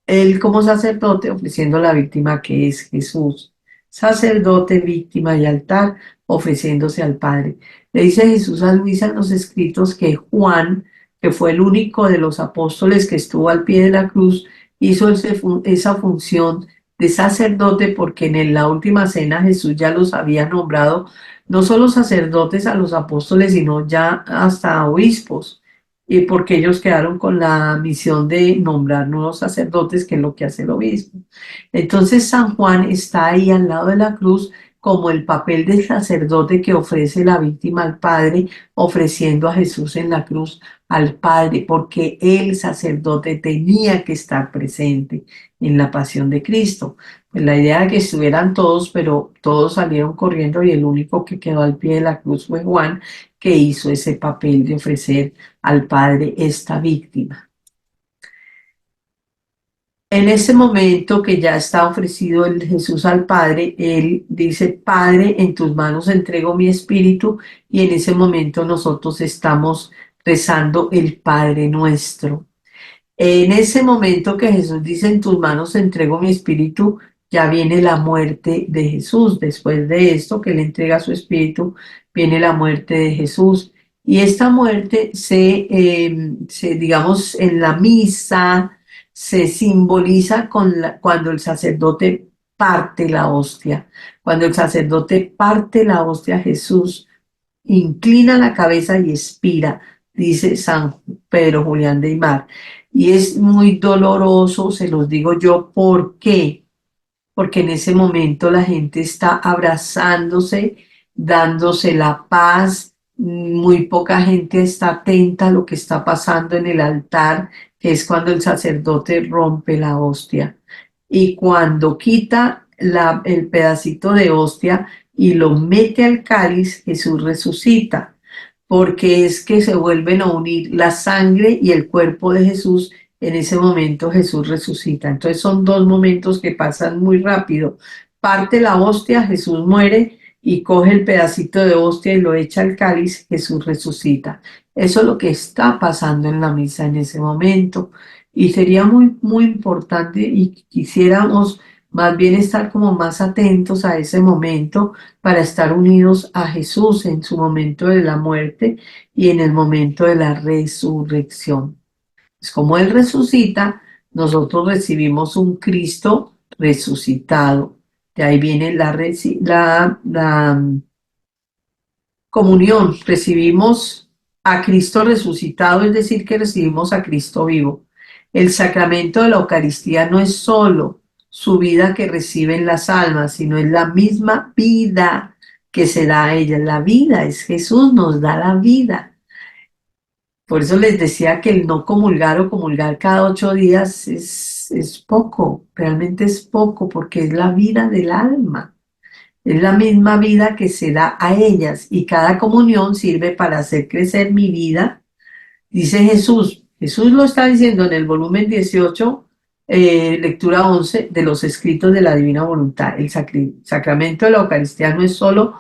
él como sacerdote, ofreciendo la víctima que es Jesús. Sacerdote, víctima y altar, ofreciéndose al Padre. Le dice Jesús a Luisa en los escritos que Juan, que fue el único de los apóstoles que estuvo al pie de la cruz, hizo esa función de sacerdote porque en la última cena Jesús ya los había nombrado no solo sacerdotes a los apóstoles, sino ya hasta obispos, y porque ellos quedaron con la misión de nombrar nuevos sacerdotes, que es lo que hace el obispo. Entonces San Juan está ahí al lado de la cruz como el papel del sacerdote que ofrece la víctima al Padre, ofreciendo a Jesús en la cruz al Padre, porque el sacerdote tenía que estar presente en la pasión de Cristo. Pues la idea era que estuvieran todos, pero todos salieron corriendo y el único que quedó al pie de la cruz fue Juan, que hizo ese papel de ofrecer al Padre esta víctima. En ese momento que ya está ofrecido el Jesús al Padre, él dice, Padre, en tus manos entrego mi espíritu, y en ese momento nosotros estamos rezando el Padre nuestro. En ese momento que Jesús dice, en tus manos entrego mi espíritu, ya viene la muerte de Jesús. Después de esto, que le entrega su espíritu, viene la muerte de Jesús. Y esta muerte digamos, en la misa se simboliza cuando el sacerdote parte la hostia. Cuando el sacerdote parte la hostia, Jesús inclina la cabeza y expira, dice San Pedro Julián de Aymar. Y es muy doloroso, se los digo yo, ¿por qué? Porque en ese momento la gente está abrazándose, dándose la paz, muy poca gente está atenta a lo que está pasando en el altar, que es cuando el sacerdote rompe la hostia. Y cuando quita el pedacito de hostia y lo mete al cáliz, Jesús resucita, porque es que se vuelven a unir la sangre y el cuerpo de Jesús. En ese momento Jesús resucita. Entonces son dos momentos que pasan muy rápido. Parte la hostia, Jesús muere, y coge el pedacito de hostia y lo echa al cáliz, Jesús resucita. Eso es lo que está pasando en la misa en ese momento. Y sería muy importante y quisiéramos más bien estar como más atentos a ese momento para estar unidos a Jesús en su momento de la muerte y en el momento de la resurrección. Es como Él resucita, nosotros recibimos un Cristo resucitado. De ahí viene la comunión. Recibimos a Cristo resucitado, es decir, que recibimos a Cristo vivo. El sacramento de la Eucaristía no es solo su vida que reciben las almas, sino es la misma vida que se da a ellas. La vida es Jesús, nos da la vida. Por eso les decía que el no comulgar o comulgar cada 8 días es poco, realmente es poco, porque es la vida del alma. Es la misma vida que se da a ellas y cada comunión sirve para hacer crecer mi vida. Dice Jesús, Jesús lo está diciendo en el volumen 18, lectura 11 de los escritos de la Divina Voluntad. El sacramento de la Eucaristía no es solo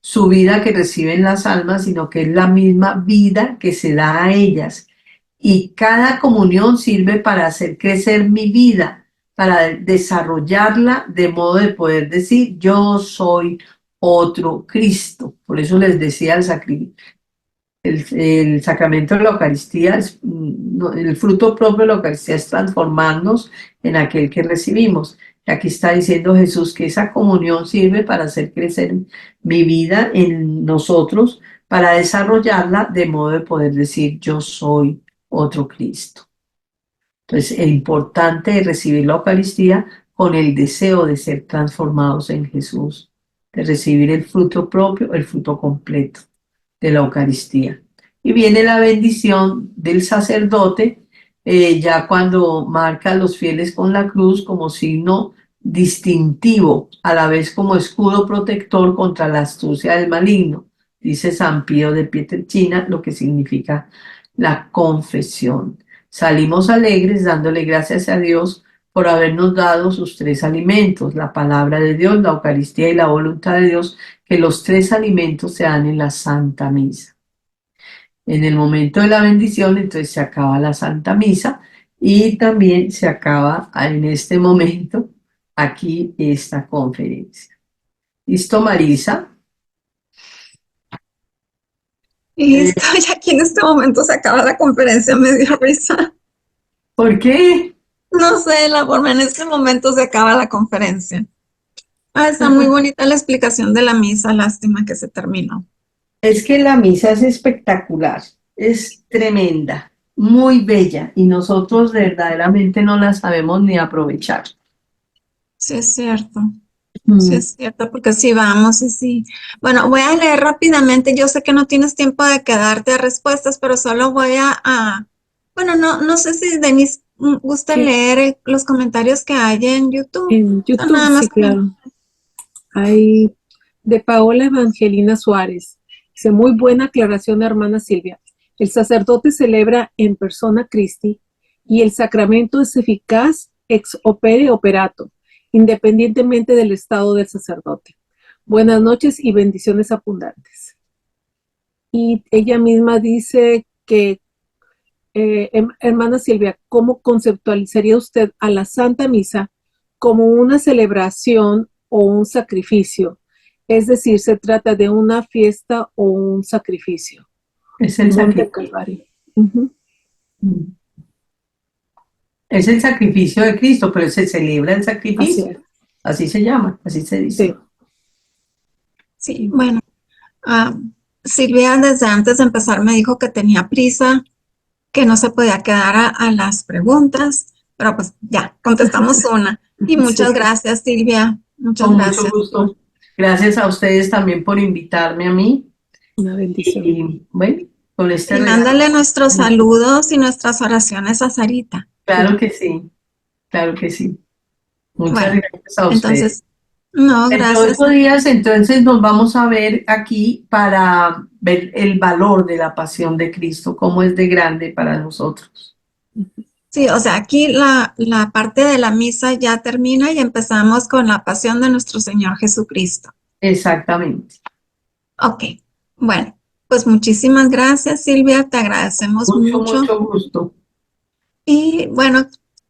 su vida que reciben las almas, sino que es la misma vida que se da a ellas. Y cada comunión sirve para hacer crecer mi vida, para desarrollarla de modo de poder decir, yo soy otro Cristo. Por eso les decía el sacramento de la Eucaristía, el fruto propio de la Eucaristía es transformarnos en aquel que recibimos. Y aquí está diciendo Jesús que esa comunión sirve para hacer crecer mi vida en nosotros, para desarrollarla de modo de poder decir yo soy otro Cristo. Entonces, es importante recibir la Eucaristía con el deseo de ser transformados en Jesús, de recibir el fruto propio, el fruto completo de la Eucaristía. Y viene la bendición del sacerdote, ya cuando marca a los fieles con la cruz como signo distintivo, a la vez como escudo protector contra la astucia del maligno, dice San Pío de Pietrelcina, lo que significa la confesión. Salimos alegres dándole gracias a Dios por habernos dado sus 3 alimentos, la palabra de Dios, la Eucaristía y la voluntad de Dios, que los 3 alimentos se dan en la Santa Misa. En el momento de la bendición, entonces se acaba la Santa Misa y también se acaba en este momento aquí esta conferencia. ¿Listo, Marisa? Listo, y aquí en este momento se acaba la conferencia, me dio risa. ¿Por qué? No sé la forma, en este momento se acaba la conferencia. Está muy bonita la explicación de la misa, lástima que se terminó. Es que la misa es espectacular, es tremenda, muy bella y nosotros verdaderamente no la sabemos ni aprovechar. Sí es cierto, sí es cierto, porque sí vamos y sí. Bueno, voy a leer rápidamente, yo sé que no tienes tiempo de quedarte a respuestas, pero solo voy bueno, no sé si Denise gusta Sí, leer los comentarios que hay en YouTube. en Son YouTube, nada sí, más claro. Hay de Paola Evangelina Suárez. Dice, muy buena aclaración, hermana Silvia. El sacerdote celebra en persona Christi y el sacramento es eficaz ex opere operato, independientemente del estado del sacerdote. Buenas noches y bendiciones abundantes. Y ella misma dice que, hermana Silvia, ¿cómo conceptualizaría usted a la Santa Misa como una celebración o un sacrificio? Es decir, se trata de una fiesta o un sacrificio. Es el Monte sacrificio. Calvario. Uh-huh. Es el sacrificio de Cristo, pero se celebra el Así sacrificio. es. Así se llama, así se dice. Sí. Sí, bueno, Silvia desde antes de empezar me dijo que tenía prisa, que no se podía quedar a las preguntas, pero pues ya, contestamos una. Y muchas Sí. gracias, Silvia, muchas Con mucho gracias. gusto. Gracias a ustedes también por invitarme a mí. Una bendición. Y bueno, con este Y regalo. mándale nuestros saludos y nuestras oraciones a Sarita. Claro que sí, claro que sí. Muchas Bueno, gracias a ustedes. entonces, no, En gracias. 8 días, entonces nos vamos a ver aquí para ver el valor de la pasión de Cristo, cómo es de grande para nosotros. Sí, o sea, aquí la parte de la misa ya termina y empezamos con la pasión de nuestro Señor Jesucristo. Exactamente. Ok, bueno, pues muchísimas gracias, Silvia, te agradecemos mucho. Mucho gusto. Y bueno,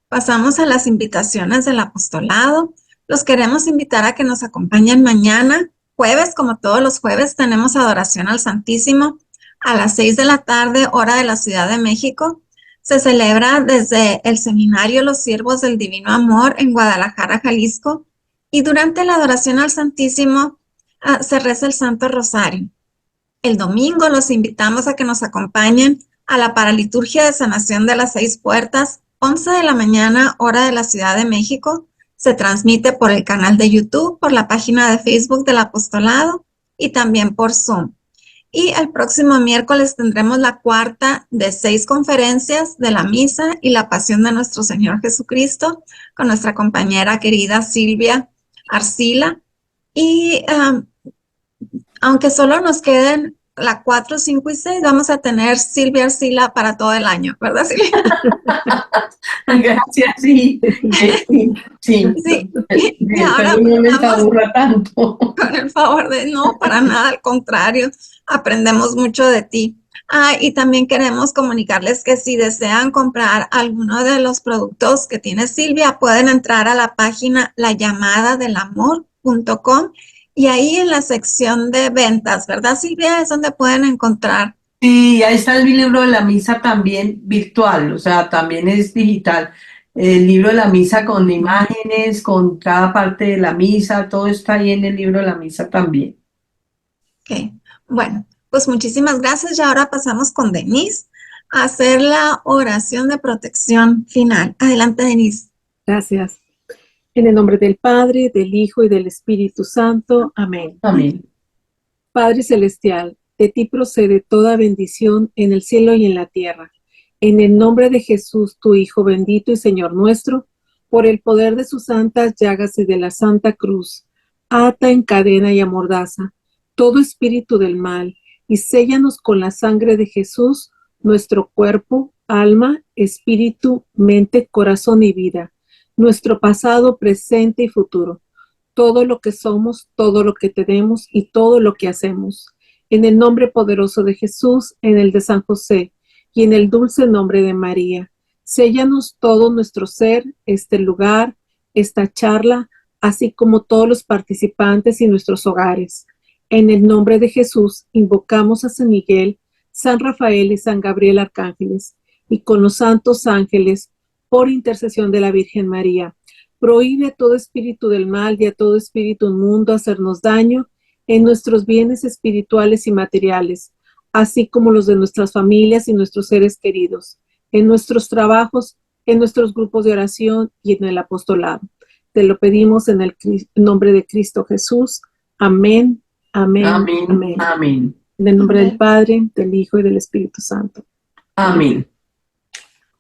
pasamos a las invitaciones del apostolado. Los queremos invitar a que nos acompañen mañana, jueves, como todos los jueves, tenemos adoración al Santísimo a las 6 de la tarde, hora de la Ciudad de México. Se celebra desde el Seminario Los Siervos del Divino Amor en Guadalajara, Jalisco. Y durante la adoración al Santísimo se reza el Santo Rosario. El domingo los invitamos a que nos acompañen a la paraliturgia de sanación de las 6 puertas 11 de la mañana, hora de la Ciudad de México. Se transmite por el canal de YouTube, por la página de Facebook del Apostolado y también por Zoom. Y el próximo miércoles tendremos la cuarta de 6 conferencias de la misa y la pasión de nuestro Señor Jesucristo con nuestra compañera querida Silvia Arcila. Y aunque solo nos queden la 4, 5 y 6, vamos a tener Silvia Arcila para todo el año, ¿verdad, Silvia? Gracias, sí. Sí. Sí. Y ahora no me vamos aburra tanto. con el favor de no, para nada, al contrario, aprendemos mucho de ti. Y también queremos comunicarles que si desean comprar alguno de los productos que tiene Silvia, pueden entrar a la página lallamadadel.amor.com y ahí en la sección de ventas, ¿verdad, Silvia? Es donde pueden encontrar. Sí, ahí está el libro de la misa también virtual, o sea, también es digital. El libro de la misa con imágenes, con cada parte de la misa, todo está ahí en el libro de la misa también. Ok, bueno, pues muchísimas gracias y ahora pasamos con Denise a hacer la oración de protección final. Adelante, Denise. Gracias. En el nombre del Padre, del Hijo y del Espíritu Santo. Amén. Amén. Padre Celestial, de ti procede toda bendición en el cielo y en la tierra. En el nombre de Jesús, tu Hijo bendito y Señor nuestro, por el poder de sus santas llagas y de la Santa Cruz, ata, encadena y amordaza todo espíritu del mal y séllanos con la sangre de Jesús, nuestro cuerpo, alma, espíritu, mente, corazón y vida, nuestro pasado, presente y futuro, todo lo que somos, todo lo que tenemos y todo lo que hacemos. En el nombre poderoso de Jesús, en el de San José y en el dulce nombre de María, séllanos todo nuestro ser, este lugar, esta charla, así como todos los participantes y nuestros hogares. En el nombre de Jesús, invocamos a San Miguel, San Rafael y San Gabriel arcángeles, y con los santos ángeles, por intercesión de la Virgen María, prohíbe a todo espíritu del mal y a todo espíritu inmundo hacernos daño en nuestros bienes espirituales y materiales, así como los de nuestras familias y nuestros seres queridos, en nuestros trabajos, en nuestros grupos de oración y en el apostolado. Te lo pedimos en el nombre de Cristo Jesús. Amén, amén, Amén. amén. Amén. En el nombre del Padre, del Hijo y del Espíritu Santo. Amén.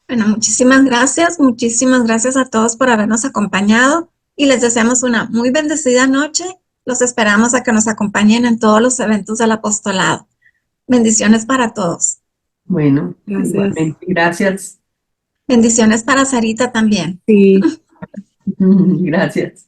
Bueno, muchísimas gracias a todos por habernos acompañado y les deseamos una muy bendecida noche. Los esperamos a que nos acompañen en todos los eventos del apostolado. Bendiciones para todos. Bueno, Gracias. igualmente, gracias. Bendiciones para Sarita también. Sí. Gracias.